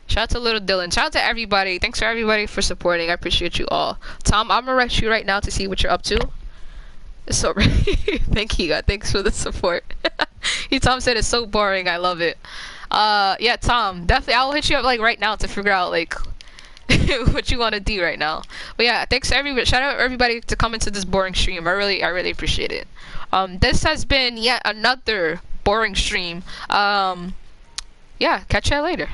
Shout out to little Dylan. Shout out to everybody. Thanks for everybody for supporting. I appreciate you all. Tom, I'm gonna write you right now to see what you're up to. It's so thank you. Thanks for the support. Tom said it's so boring. I love it. Yeah, Tom, definitely. I'll hit you up like right now to figure out like what you want to do right now. But yeah, thanks to everybody. Shout out everybody to come into this boring stream. I really appreciate it. This has been yet another boring stream. Yeah, catch y'all later.